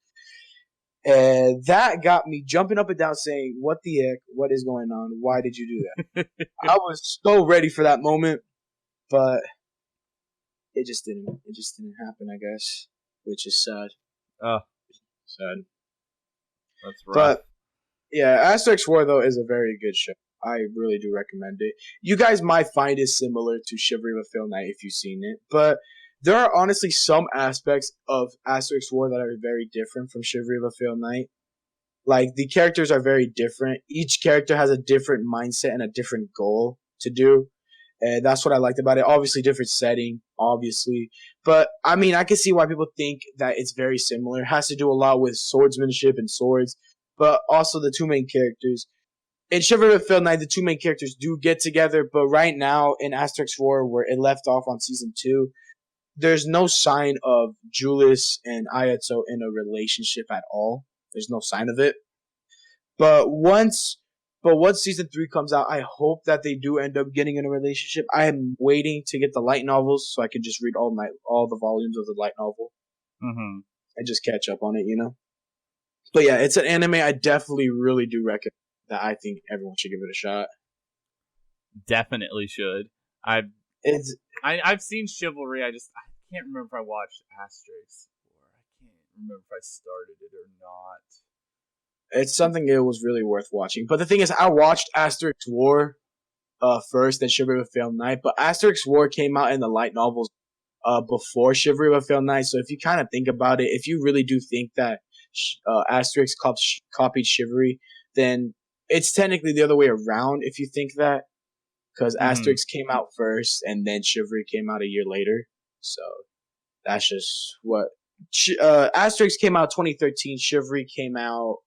And that got me jumping up and down saying, what the heck? What is going on? Why did you do that? I was so ready for that moment, but it just didn't happen, I guess, which is sad. Sad. That's rough. But yeah, Asterix War though is a very good show. I really do recommend it. You guys might find it similar to Chivalry of a Failed Knight if you've seen it, but there are honestly some aspects of Asterix War that are very different from Chivalry of a Failed Knight. Like, the characters are very different. Each character has a different mindset and a different goal to do. And that's what I liked about it. Obviously, different setting, obviously. But, I mean, I can see why people think that it's very similar. It has to do a lot with swordsmanship and swords, but also the two main characters. In Chivalry of a Failed Knight, the two main characters do get together, but right now, in Asterix War, where it left off on Season 2, there's no sign of Julius and Ayato in a relationship at all. There's no sign of it. But once Season 3 comes out, I hope that they do end up getting in a relationship. I am waiting to get the light novels so I can just read all the volumes of the light novel. Mm-hmm. And just catch up on it, you know? But yeah, it's an anime I definitely really do recommend that I think everyone should give it a shot. Definitely should. I've seen Chivalry. I can't remember if I watched Asterix or I can't remember if I started it or not. It's something it was really worth watching. But the thing is, I watched Asterix War first, then Chivalry of a Failed Knight. But Asterix War came out in the light novels before Chivalry of a Failed Knight. So if you kind of think about it, if you really do think that Asterix copied Chivalry, then it's technically the other way around if you think that. Because Asterix came out first, and then Chivalry came out a year later. So that's just what... Asterix came out 2013. Chivalry came out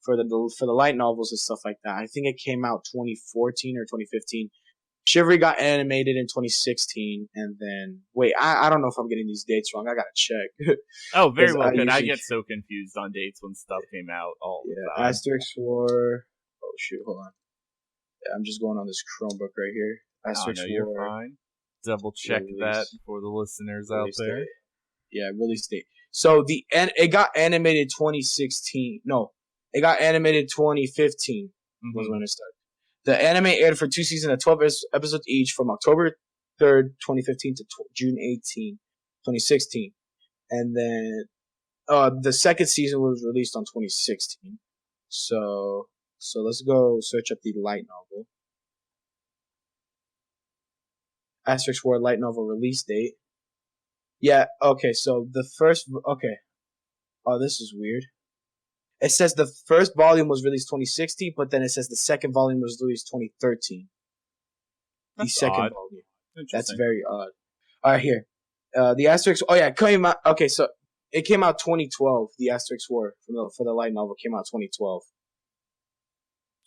for the light novels and stuff like that. I think it came out 2014 or 2015. Chivalry got animated in 2016, and then... Wait, I don't know if I'm getting these dates wrong. I gotta check. Oh, very well good. I get so confused on dates when stuff came out all the time. Asterix War... Oh, shoot, hold on. I'm just going on this Chromebook right here. Asterix War. You're fine. Double check that for the listeners out there. Yeah, release date. So it got animated 2016. No, it got animated 2015 was when it started. The anime aired for 2 seasons of 12 episodes each from October 3rd, 2015 to June 18, 2016. And then the second season was released on 2016. So let's go search up the light novel. Asterix War light novel release date. Yeah, okay, so the first... Okay. Oh, this is weird. It says the first volume was released 2016, but then it says the second volume was released 2013. The second volume. That's very odd. Alright, here. The Asterix... Oh, yeah, came out... Okay, so it came out 2012. The Asterix War for the light novel came out 2012.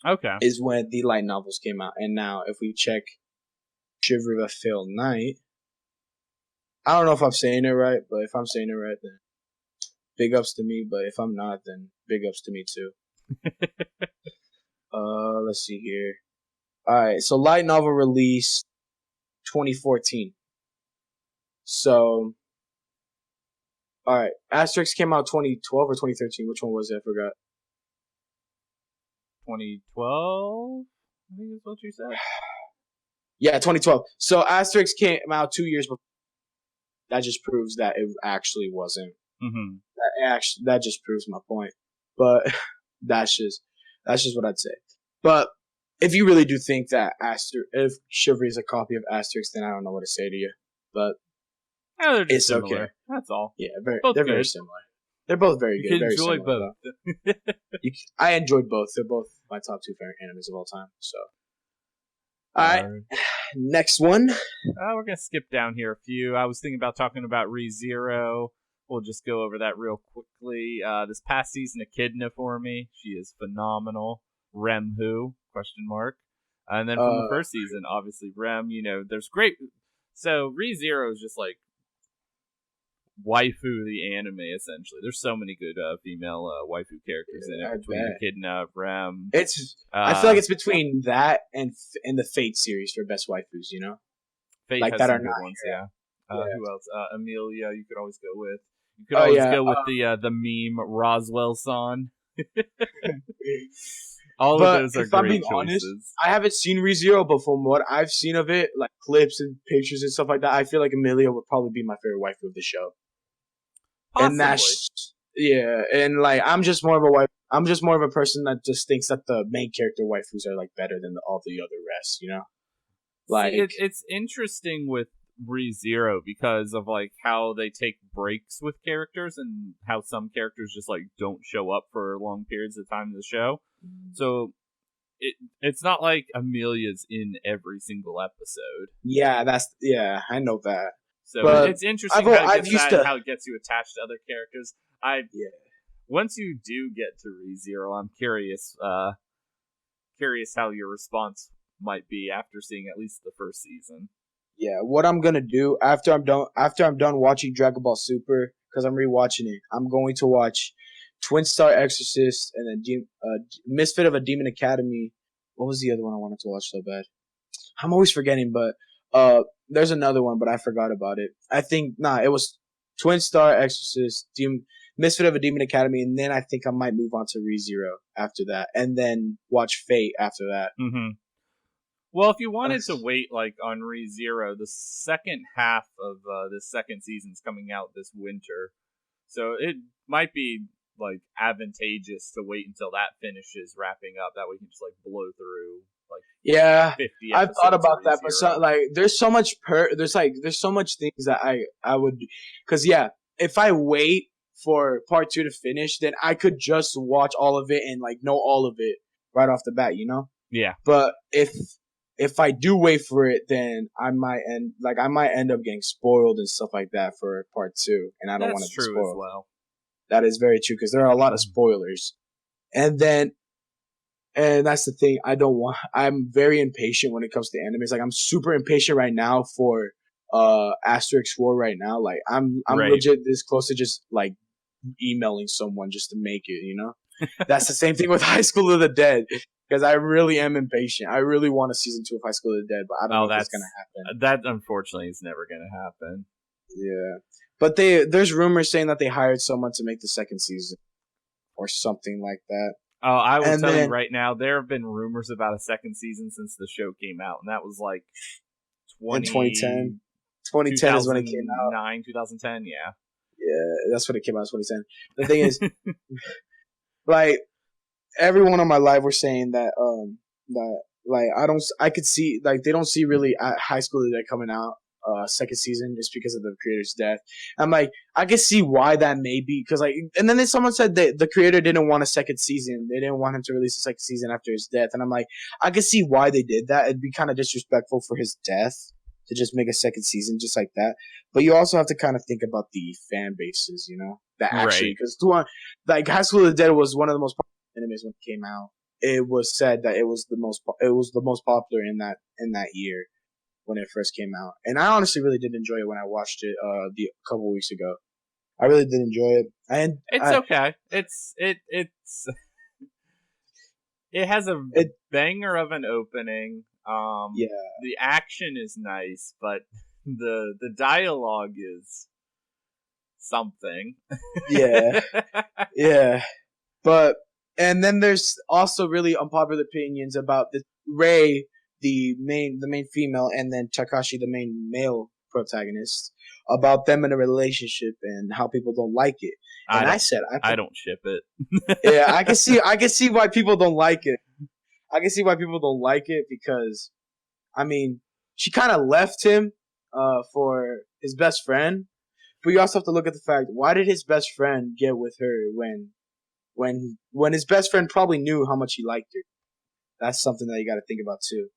Okay. Is when the light novels came out. And now, if we check Chivalry of a Failed Knight... I don't know if I'm saying it right, but if I'm saying it right, then big ups to me. But if I'm not, then big ups to me too. Let's see here. Alright, so light novel release 2014. So, alright, Asterix came out 2012 or 2013. Which one was it? I forgot. 2012? I think that's what you said. Yeah, 2012. So Asterix came out 2 years before. That just proves that it actually wasn't. That just proves my point. But that's just what I'd say. But if you really do think that if Chivalry is a copy of Asterix, then I don't know what to say to you. but Oh, they're just it's similar. okay. That's all. Yeah, Both they're good. very similar. They're both very You good. can Very enjoy similar, both. I enjoyed both. They're both my top 2 favorite animes of all time. So, all right, next one. We're gonna skip down here a few. I was thinking about talking about ReZero. We'll just go over that real quickly. This past season, Echidna for me. She is phenomenal. Rem who? Question mark. And then from the first season, obviously Rem. You know, there's great. So ReZero is just like waifu the anime essentially. There's so many good female waifu characters in it between Echidna, Rem. I feel like it's between that and the Fate series for best waifus. You know, Fate like has that some are good not ones. Yeah. Who else? Amelia. You could always go with. You could go with the meme Roswell-san. All of those are great choices. Honest, I haven't seen ReZero, but from what I've seen of it, like clips and pictures and stuff like that, I feel like Amelia would probably be my favorite waifu of the show. Possibly. And like I'm just more of a wife. I'm just more of a person that just thinks that the main character waifus are like better than all the other rest. You know, like it's interesting with ReZero because of like how they take breaks with characters and how some characters just like don't show up for long periods of time in the show. So it's not like Amelia's in every single episode. Yeah, I know that. So but it's interesting how it gets you attached to other characters. Once you do get to ReZero, I'm curious how your response might be after seeing at least the first season. Yeah, what I'm gonna do after I'm done watching Dragon Ball Super, because I'm rewatching it, I'm going to watch Twin Star Exorcist and then Misfit of a Demon Academy. What was the other one I wanted to watch so bad? I'm always forgetting, but there's another one, but I forgot about it. I think it was Twin Star Exorcist, Misfit of a Demon Academy, and then I think I might move on to ReZero after that, and then watch Fate after that. Mm-hmm. Well, if you wanted to wait, like, on ReZero, the second half of this second season's coming out this winter. So it might be, like, advantageous to wait until that finishes wrapping up. That way you can just, like, blow through, like, 50 episodes. I've thought about that, but there's so much there's so much things that I would, because if I wait for part 2 to finish, then I could just watch all of it and, like, know all of it right off the bat, you know? Yeah. But if I do wait for it, then I might end up getting spoiled and stuff like that for part 2, and I don't want to be spoiled. That's true as well. That is very true because there are a lot of spoilers, and that's the thing. I'm very impatient when it comes to animes. Like I'm super impatient right now for Asterix War right now. Like I'm legit this close to just like emailing someone just to make it. You know, that's the same thing with High School of the Dead. Because I really am impatient. I really want a season 2 of High School of the Dead, but I don't know if it's going to happen. That, unfortunately, is never going to happen. Yeah. But there's rumors saying that they hired someone to make the second season. Or something like that. Oh, I will tell you right now, there have been rumors about a second season since the show came out. And that was like 2010. 2010 is when it came out. 2010, yeah. Yeah, that's when it came out, 2010. The thing is, like... Everyone on my live were saying that I could see like they don't see really High School of the Dead coming out second season just because of the creator's death. I'm like I could see why that may be because like and then someone said that the creator didn't want a second season. They didn't want him to release a second season after his death, and I'm like I could see why they did that. It'd be kind of disrespectful for his death to just make a second season just like that. But you also have to kind of think about the fan bases, you know, that actually because like High School of the Dead was one of the most animes when it came out. It was said that it was the most popular in that year when it first came out, and I honestly really did enjoy it when I watched it a couple weeks ago. I really did enjoy it. Okay. It has a banger of an opening. The action is nice, but the dialogue is something. Yeah, but. And then there's also really unpopular opinions about Rei, the main female, and then Takashi, the main male protagonist, about them in a relationship and how people don't like it. And I don't ship it. Yeah, I can see why people don't like it. I can see why people don't like it because, I mean, she kind of left him for his best friend, but you also have to look at the fact, why did his best friend get with her when his best friend probably knew how much he liked her? That's something that you got to think about too.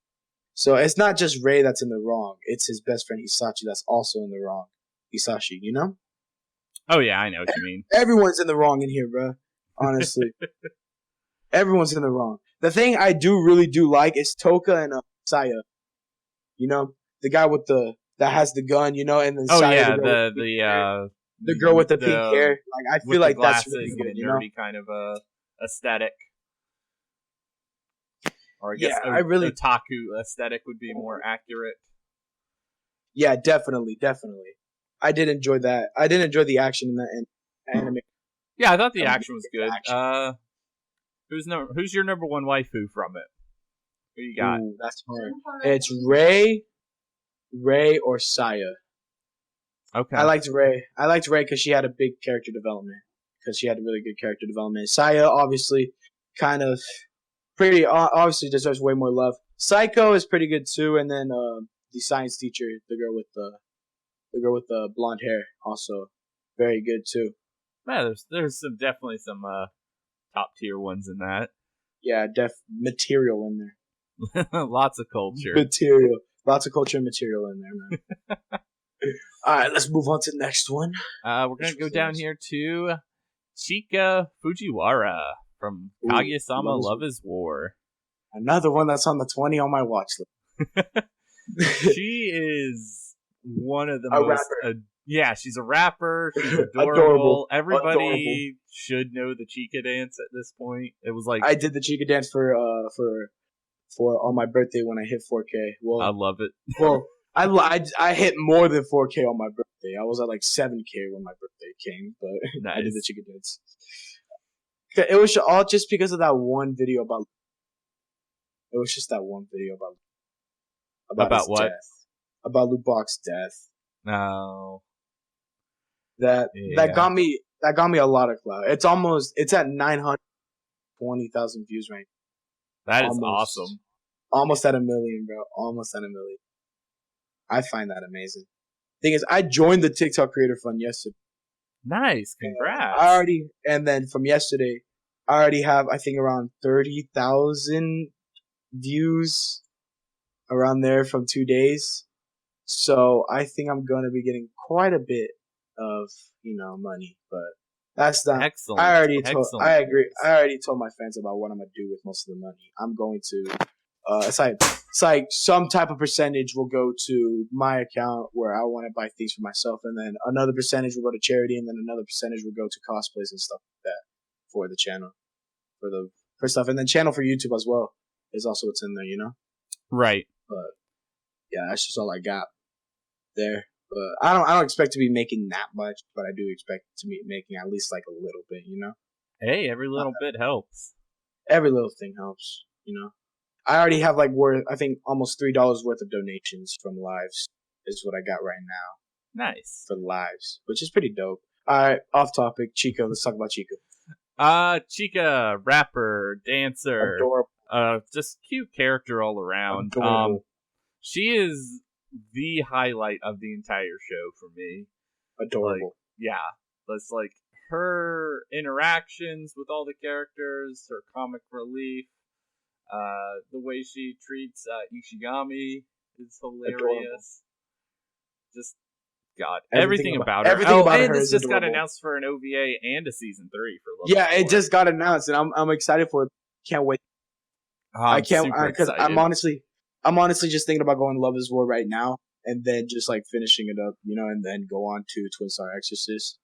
So it's not just Ray that's in the wrong; it's his best friend Hisachi that's also in the wrong. Hisashi, you know? Oh yeah, I know what you mean. Everyone's in the wrong in here, bro. Honestly, everyone's in the wrong. The thing I really do like is Toka and Saya. You know, the guy with that has the gun. You know, and then Saya, the girl with the pink hair. Like I feel like that's really good. You know, nerdy kind of aesthetic. Or I guess otaku aesthetic would be more accurate. Yeah, definitely. I did enjoy that. I did enjoy the action in that anime. Yeah, I thought the action was good. Who's your number one waifu from it? Who you got? Ooh, that's hard. It's Ray, or Saya. Okay. I liked Ray because she had a big character development. Because she had a really good character development. Saya, obviously, kind of pretty. Obviously, deserves way more love. Psycho is pretty good too, and then the science teacher, the girl with the blonde hair, also very good too. Yeah, there's definitely some top tier ones in that. Yeah, material in there. Lots of culture. Lots of culture and material in there, man. All right, let's move on to the next one. We're gonna go down here to Chika Fujiwara from Kaguya-sama Love is War. Another one that's on the 20 on my watch list. She is one of the most. Yeah, she's a rapper. She's adorable. Everybody should know the Chika dance at this point. It was like I did the Chika dance for on my birthday when I hit 4K. Well, I love it. Well, I hit more than 4K on my birthday. I was at like 7K when my birthday came, but nice. I did the Chika dance. It was all just because of that one video about. It was just that one video about what? Death. About Lubok's death. No. That got me a lot of clout. It's at 920,000 views right now. That is awesome. Almost at 1 million, bro. Almost at 1 million. I find that amazing. Thing is, I joined the TikTok Creator Fund yesterday. Nice, congrats. And then from yesterday, I already have, I think, around 30,000 views around there from 2 days. So I think I'm going to be getting quite a bit of, money, but that's not. Excellent. I agree. I already told my fans about what I'm going to do with most of the money. I'm going to, it's like some type of percentage will go to my account where I want to buy things for myself, and then another percentage will go to charity, and then another percentage will go to cosplays and stuff like that for the channel, for stuff, and then channel for YouTube as well is also what's in there, Right. But yeah, that's just all I got there. But I don't expect to be making that much, but I do expect to be making at least like a little bit, Hey, every little bit helps. Every little thing helps, I already have I think almost $3 worth of donations from lives is what I got right now. Nice. For lives, which is pretty dope. All right, off topic. Chica, let's talk about Chica. Chica, rapper, dancer. Adorable. Just cute character all around. Adorable. She is the highlight of the entire show for me. Adorable. That's like her interactions with all the characters, her comic relief, the way she treats Ishigami is hilarious. Adorable. Just everything about her. Everything about her and is just adorable. got announced for an OVA and a season 3 for Love. Yeah, it just got announced, and I'm excited for it. Can't wait. I can't because I'm honestly just thinking about going Love is War right now, and then just like finishing it up, and then go on to Twin Star Exorcist.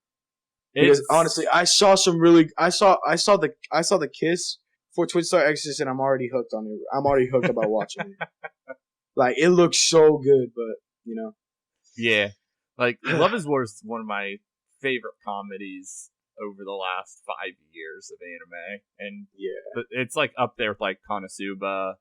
Because honestly, I saw the kiss for Twin Star Exorcist, and I'm already hooked on it. I'm already hooked about watching it. Like, it looks so good, but yeah, like Love is War is one of my favorite comedies over the last 5 years of anime, and yeah, it's like up there with like Konosuba.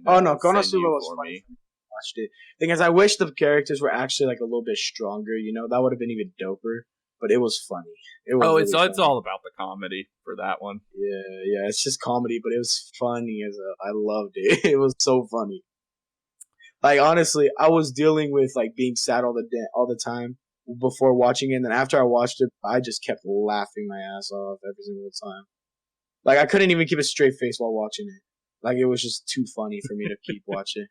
And Konosuba was funny. Watched it. Thing is, I wish the characters were actually like a little bit stronger. That would have been even doper. But it was funny. It's all about the comedy for that one. Yeah. It's just comedy, but it was funny I loved it. It was so funny. Like honestly, I was dealing with like being sad all the time before watching it, and then after I watched it, I just kept laughing my ass off every single time. Like I couldn't even keep a straight face while watching it. Like it was just too funny for me to keep watching.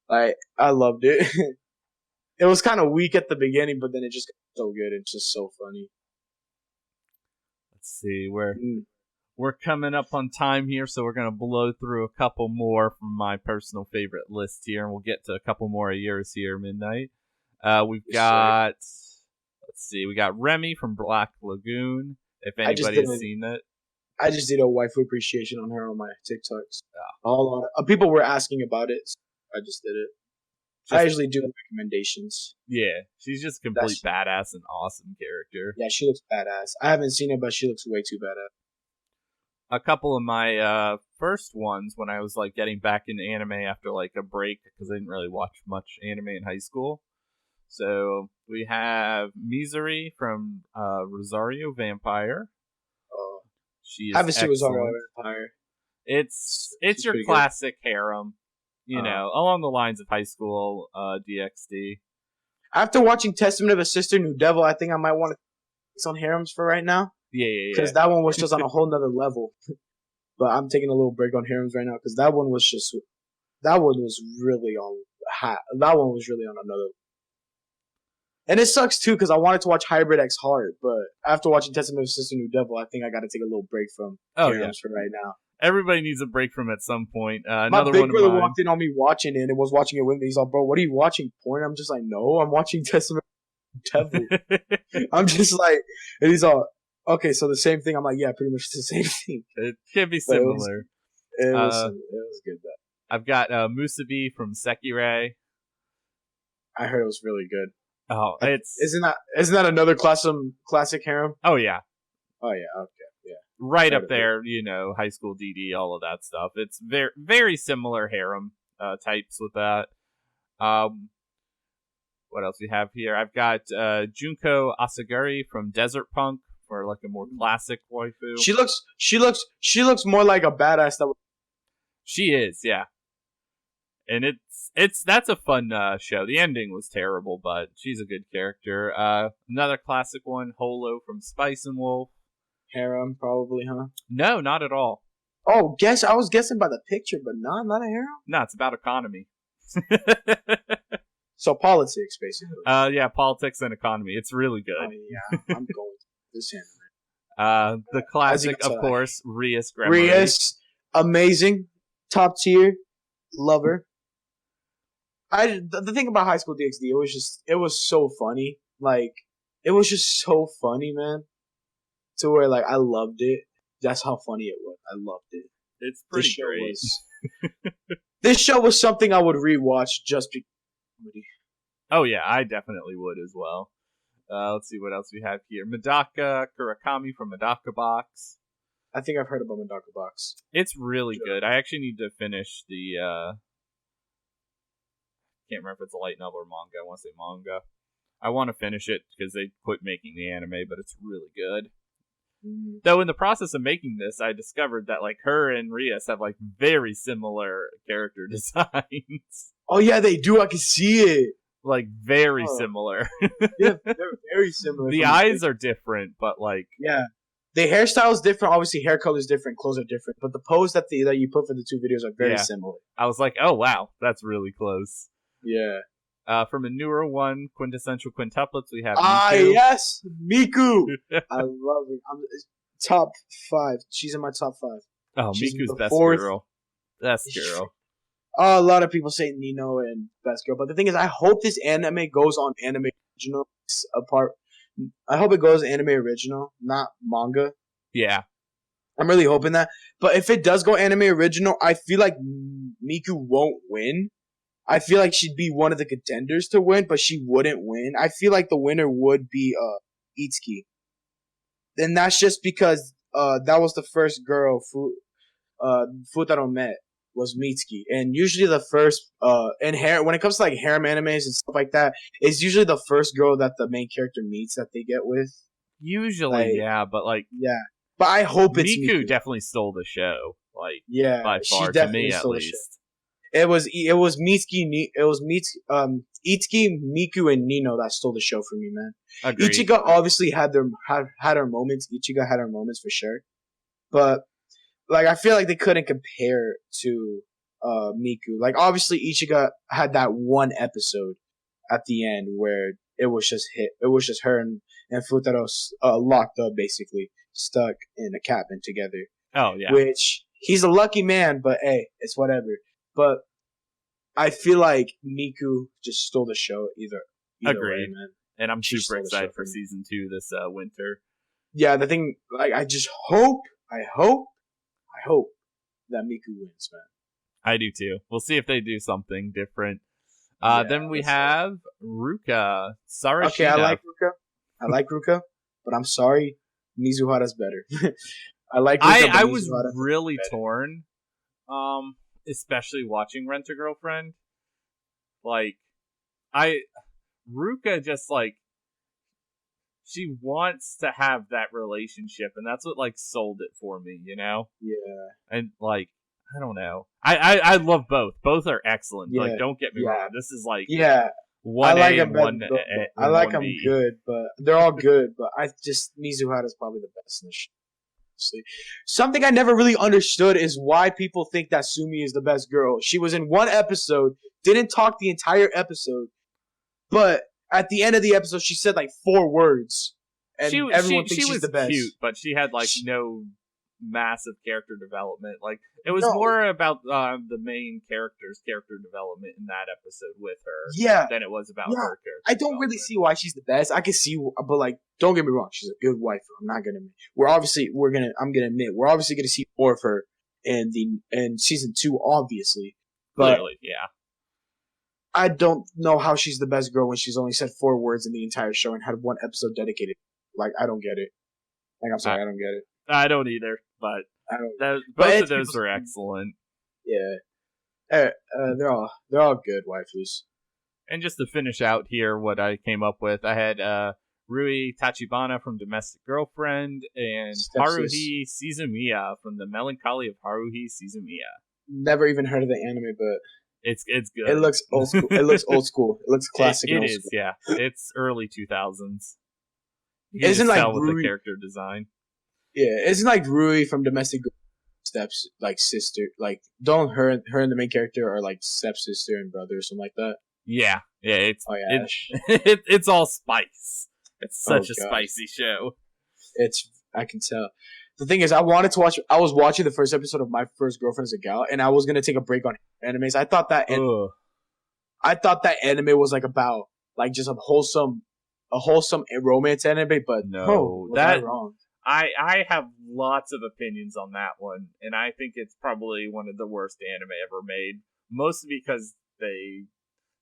Like I loved it. It was kind of weak at the beginning, but then it just got so good. It's just so funny. Let's see, we're coming up on time here, so we're gonna blow through a couple more from my personal favorite list here, and we'll get to a couple more of yours here, Midnight. We've got, let's see, we got Remy from Black Lagoon. If anybody's seen it, I just did a waifu appreciation on her on my TikToks. People were asking about it, so I just did it. I usually do recommendations. Yeah, she's just a complete badass and awesome character. Yeah, she looks badass. I haven't seen it, but she looks way too badass. A couple of my first ones when I was like getting back into anime after like a break because I didn't really watch much anime in high school. So we have Misery from Rosario Vampire. She is excellent. Rosario Vampire. It's your classic harem, you know, along the lines of high school DxD. After watching Testament of a Sister, New Devil, I think I might want to focus on harems for right now. Yeah. Because that one was just on a whole nother level. But I'm taking a little break on harems right now because that one was really on another level. And it sucks too because I wanted to watch Hybrid X Hard, but after watching Testament of a Sister, New Devil, I think I got to take a little break from harems for right now. Everybody needs a break from at some point. My big brother walked in on me watching it and was watching it with me. He's like, bro, what are you watching? Porn? I'm just like, no, I'm watching Testament of the Devil. I'm just like, and he's all, okay, so the same thing. I'm like, yeah, pretty much the same thing. It can be similar. It was good though. I've got Musabi from Sekirei. I heard it was really good. Oh, isn't that another classic harem? Oh yeah. Okay, yeah. Right up there, you know, high school DD, all of that stuff. It's very very similar harem types with that. What else we have here? I've got Junko Asagari from Desert Punk for like a more classic waifu. She looks more like a badass that. She is, yeah. And that's a fun show. The ending was terrible, but she's a good character. Another classic one, Holo from Spice and Wolf. Harem, probably, huh? No, not at all. Oh, I was guessing by the picture, but not a harem? No, it's about economy. So politics, basically. Yeah, politics and economy. It's really good. Oh, yeah, I'm going to this anime. The classic, of course, Rias Gremlin. Rias, amazing, top tier, lover. The thing about High School DxD, it was so funny. Like, it was just so funny, man. To where, like, I loved it. That's how funny it was. I loved it. It's pretty great. This show was something I would rewatch just because. Oh, yeah, I definitely would as well. Let's see what else we have here. Medaka Kurakami from Medaka Box. I think I've heard about Medaka Box. It's really good. I actually need to finish the... can't remember if it's a light novel or manga. I want to say manga. I want to finish it because they quit making the anime, but it's really good. Though in the process of making this, I discovered that like her and Rias have like very similar character designs. Oh yeah, they do. I can see it. Like very similar. Yeah, they're very similar. The eyes are different, but like the hairstyle is different. Obviously, hair color is different, clothes are different, but the pose that you put for the two videos are very similar. I was like, oh wow, that's really close. Yeah. From a newer one, Quintessential Quintuplets, we have Miku. Yes! Miku! I love it. Top 5. She's in my top 5. Oh, Miku's best girl. Best girl. A lot of people say Nino and best girl, but the thing is, I hope this anime goes on anime original I hope it goes anime original, not manga. Yeah. I'm really hoping that. But if it does go anime original, I feel like Miku won't win. I feel like she'd be one of the contenders to win, but she wouldn't win. I feel like the winner would be Itsuki. And that's just because that was the first girl Futaro met was Mitsuki. And usually the first when it comes to like harem animes and stuff like that, it's usually the first girl that the main character meets that they get with. Usually, but like But I hope it's Miku definitely stole the show. Like by far, she to me at least. Itsuki, Miku, and Nino that stole the show for me, man. Agreed. Ichigo obviously had her moments. Ichigo had her moments for sure, but like I feel like they couldn't compare to Miku. Like obviously Ichigo had that one episode at the end where it was just her and Futaro locked up, basically stuck in a cabin together. Oh yeah. Which he's a lucky man, but hey, it's whatever. But I feel like Miku just stole the show either Agreed. way, man. And I'm super excited for season 2 this winter. Yeah, the thing, like, I hope that Miku wins, man. I do too. We'll see if they do something different. Then we have Ruka Sarashida. Okay, I like Ruka, but I'm sorry, Mizuhara's better. I like Ruka, I was really torn, especially watching Rent a Girlfriend. Like, Ruka just, like, she wants to have that relationship, and that's what, like, sold it for me, you know? Yeah. And, like, I don't know. I love both. Both are excellent. Yeah. Like, don't get me wrong. This is, like, one I A and one I like them B. good, but they're all good, but Mizuhara's probably the best in the show. Something I never really understood is why people think that Sumi is the best girl. She was in one episode, didn't talk the entire episode, but at the end of the episode, she said like 4 words, and everyone thinks she's the best. Cute, but she had like no massive character development. Like it was more about the main character's character development in that episode with her than it was about her character. I don't really see why she's the best. I can see, but like, don't get me wrong, she's a good wife. I'm not gonna. I'm gonna admit we're obviously gonna see more of her in season 2, obviously. But clearly, yeah. I don't know how she's the best girl when she's only said 4 words in the entire show and had one episode dedicated. Like, I don't get it. Like, I'm sorry, I don't get it. I don't either, but both of those were excellent. Yeah, they're all good waifus. And just to finish out here, what I came up with, I had Rui Tachibana from Domestic Girlfriend and Haruhi Suzumiya from The Melancholy of Haruhi Suzumiya. Never even heard of the anime, but it's good. It looks old school. It looks old school. It looks classic. It is, yeah. It's early 2000s. Isn't like with the character design. Yeah, isn't like Rui from Domestic Steps like sister, like don't her and the main character are like stepsister and brother or something like that. Yeah. It's all spice. It's such a spicy show. I can tell. The thing is, I was watching the first episode of My First Girlfriend as a Gal, and I was gonna take a break on animes. I thought that anime was like about like just a wholesome romance anime, but no, that's wrong. I have lots of opinions on that one, and I think it's probably one of the worst anime ever made. Mostly because they,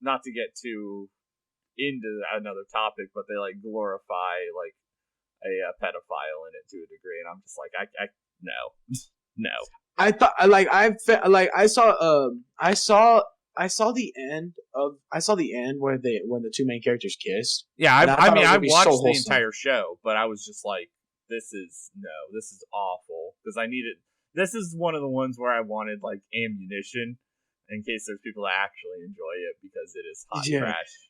not to get too into another topic, but they like glorify like a pedophile in it to a degree, and I'm just like, I no. I thought I saw the end where when the 2 main characters kissed. Yeah, I watched the entire show, but I was just like, this is awful, because this is one of the ones where I wanted like ammunition in case there's people that actually enjoy it, because it is hot trash.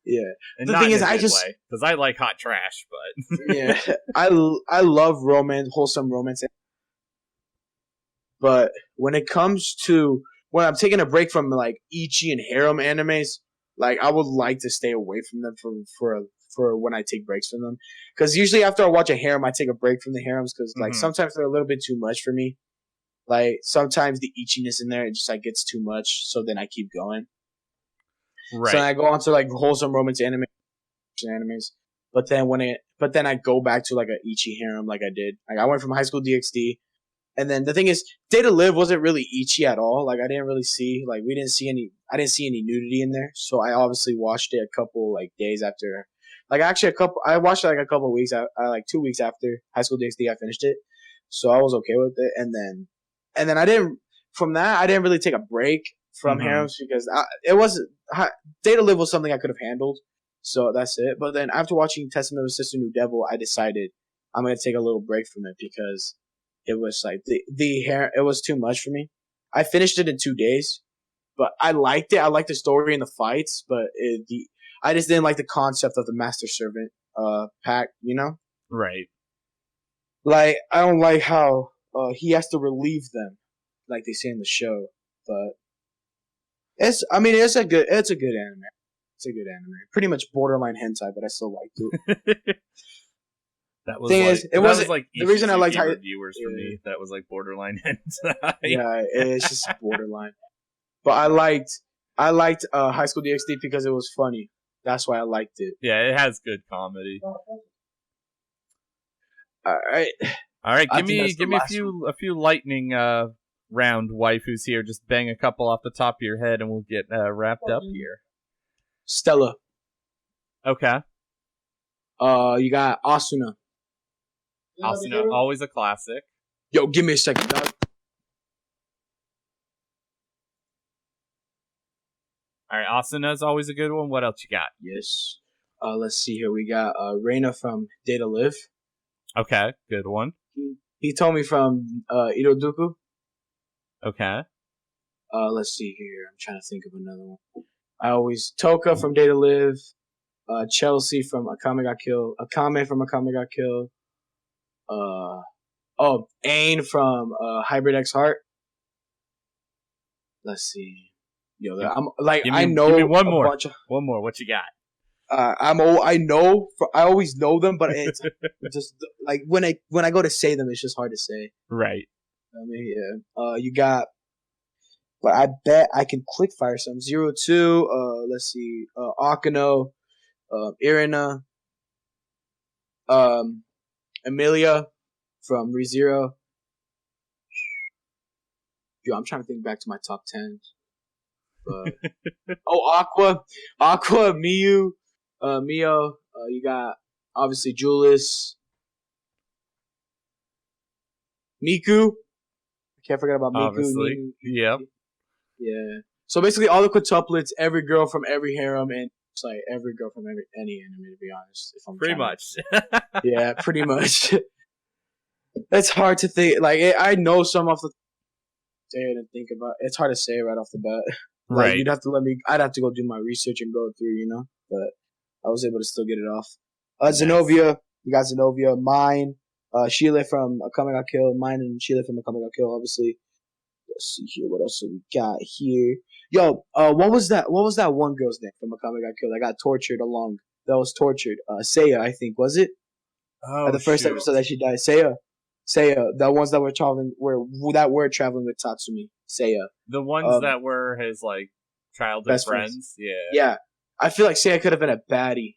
Yeah, and the thing is, because I like hot trash, but yeah, I love wholesome romance, but when it comes to when I'm taking a break from like ecchi and harem animes, like I would like to stay away from them for when I take breaks from them, because usually after I watch a harem, I take a break from the harems because like sometimes they're a little bit too much for me. Like sometimes the ichiness in there, it just like gets too much, so then I keep going. Right. So I go on to like wholesome romance animes, but then I go back to like a ecchi harem like I did. Like I went from High School DxD, and then the thing is, Day to Live wasn't really ecchi at all. Like I didn't really see I didn't see any nudity in there. So I obviously watched it a couple like days after. Like actually I watched it like a couple of weeks out, like 2 weeks after High School DxD I finished it, so I was okay with it. And then I didn't really take a break from harems because Day to Live was something I could have handled, so that's it. But then after watching Testament of Sister New Devil, I decided I'm gonna take a little break from it because it was like it was too much for me. I finished it in 2 days, but I liked it. I liked the story and the fights, but I just didn't like the concept of the master servant pack. Right. Like I don't like how he has to relieve them, like they say in the show. But it's a good anime. It's a good anime. Pretty much borderline hentai, but I still liked it. That was Thing like, is, it that wasn't was like the reason I liked reviewers for me. That was like borderline hentai. Yeah, it's just borderline. But I liked High School DxD because it was funny. That's why I liked it. Yeah, it has good comedy. All right, give me a few lightning round waifus here. Just bang a couple off the top of your head, and we'll get wrapped up here. Stella. Okay. You got Asuna. Asuna, always a classic. Yo, give me a second, dog. All right, Asuna's always a good one. What else you got? Yes. Let's see here. We got Reina from Data Live. Okay, good one. He told me from Iroduku. Okay. Let's see here. I'm trying to think of another one. Toka from Data Live. Chelsea from Akame Got Killed. Akame from Akame Got Killed. Ain from Hybrid X Heart. Let's see. Yo, I'm like give me, I know give me one more. bunch of, one more. What you got? I always know them, but it's just like when I go to say them, it's just hard to say. Right. I mean, yeah. You got, but I bet I can quick fire some 02. Let's see. Akano, Irina, Emilia from ReZero. Yo, I'm trying to think back to my top 10. But Aqua, Miyu, Mio. You got obviously Julius, Miku. I can't forget about Miku. Obviously, yep. Yeah. So basically, all the quintuplets, every girl from every harem, and it's like every girl from any anime. To be honest, if I'm pretty much. Yeah, pretty much. It's hard to think. Like I know some off the head and think about. It's hard to say right off the bat. Like, right. You'd have to let me. I'd have to go do my research and go through, But I was able to still get it off. Zenobia, you got Zenobia. Mine, Sheila from Akame Got Killed. Mine and Sheila from Akame Got Killed. Obviously. Let's see here. What else we got here? Yo, what was that? What was that one girl's name from Akame Got Killed? I got tortured along. That was tortured. Seiya, I think, was it? Oh, the first episode that she died. Seiya, the ones that were traveling, were traveling with Tatsumi. Seiya. The ones that were his like childhood friends. Yeah. Yeah. I feel like Seiya could have been a baddie.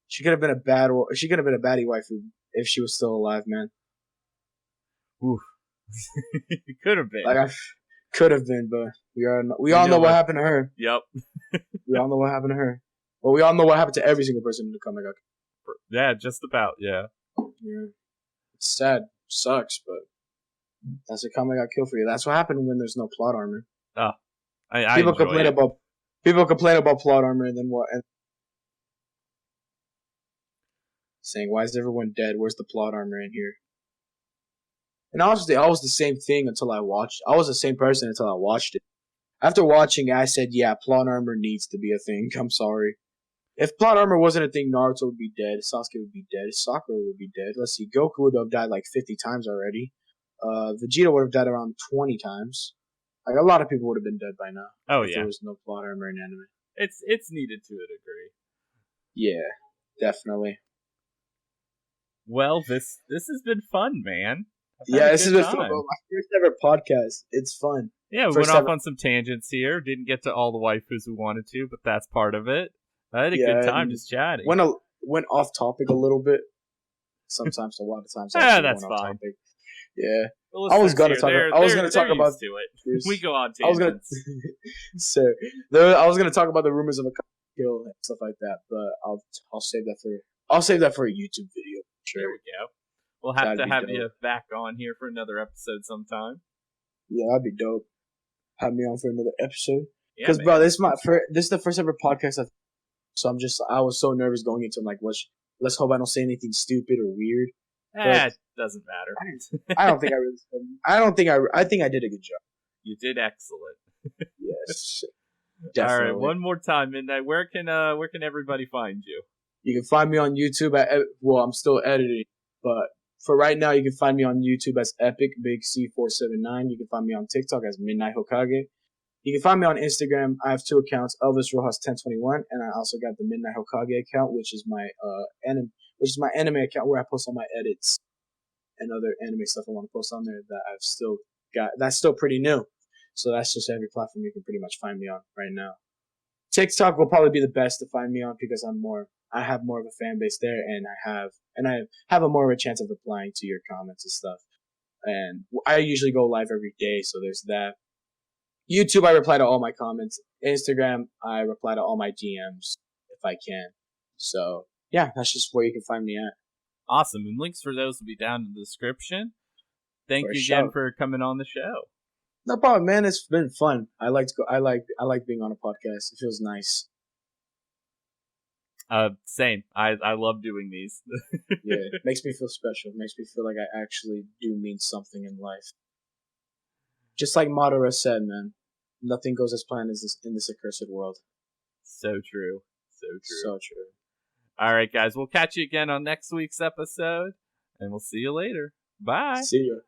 She could have been a baddie waifu if she was still alive, man. Oof. It could have been. Like could have been, but we all know what happened to her. Yep. We all know what happened to her. Well, we all know what happened to every single person in the comic. Yeah, just about. Yeah. Yeah. It's sad. Sucks, but that's a comic got killed for you. That's what happened when there's no plot armor. Oh, people complain about plot armor, and then what? And saying, "Why is everyone dead? Where's the plot armor in here?" And honestly, I was the same thing until I watched. I was the same person until I watched it. After watching it, I said, "Yeah, plot armor needs to be a thing." I'm sorry. If plot armor wasn't a thing, Naruto would be dead. Sasuke would be dead. Sakura would be dead. Let's see, Goku would have died like 50 times already. Vegeta would have died around 20 times. Like, a lot of people would have been dead by now. Oh, if yeah. there was no plot armor in anime. It's needed to a degree. Yeah, definitely. Well, this has been fun, man. Yeah, this has been fun. My first ever podcast. It's fun. Yeah, we went off on some tangents here. Didn't get to all the waifus we wanted to, but that's part of it. I had a good time just chatting. Went off topic a little bit. Sometimes, a lot of times. Yeah, that's fine. Topic. Yeah, I was gonna talk. I was gonna talk about. We go on tangents. I was gonna talk about the rumors of a kill and stuff like that, but I'll save that for a YouTube video. Sure. There we go. We'll have to have you back on here for another episode sometime. Yeah, that'd be dope. Have me on for another episode. Because, bro, this is the first ever podcast so I was so nervous going into it. I'm like, let's hope I don't say anything stupid or weird. It doesn't matter. I don't think I really said. I think I did a good job. You did excellent. Yeah, Yes, All right, definitely. one more time, Midnight. Where can everybody find you? You can find me on YouTube well, I'm still editing, but for right now, you can find me on YouTube as Epic Big C479. You can find me on TikTok as MidnightHokage. You can find me on Instagram. I have two accounts, Elvis Rojas 1021, and I also got the Midnight Hokage account, which is my anime account where I post all my edits and other anime stuff I want to post on there that I've still got. That's still pretty new, so that's just every platform you can pretty much find me on right now. TikTok will probably be the best to find me on because I have more of a fan base there, and I have a more of a chance of replying to your comments and stuff. And I usually go live every day, so there's that. YouTube, I reply to all my comments. Instagram, I reply to all my DMs if I can. So yeah, that's just where you can find me at. Awesome, and links for those will be down in the description. Thank For you again sure. for coming on the show. No problem, man. It's been fun. I like being on a podcast. It feels nice. Same. I love doing these. Yeah, it makes me feel special. It makes me feel like I actually do mean something in life. Just like Madara said, man, nothing goes as planned in this accursed world. So true. So true. So true. All right, guys. We'll catch you again on next week's episode, and we'll see you later. Bye. See you.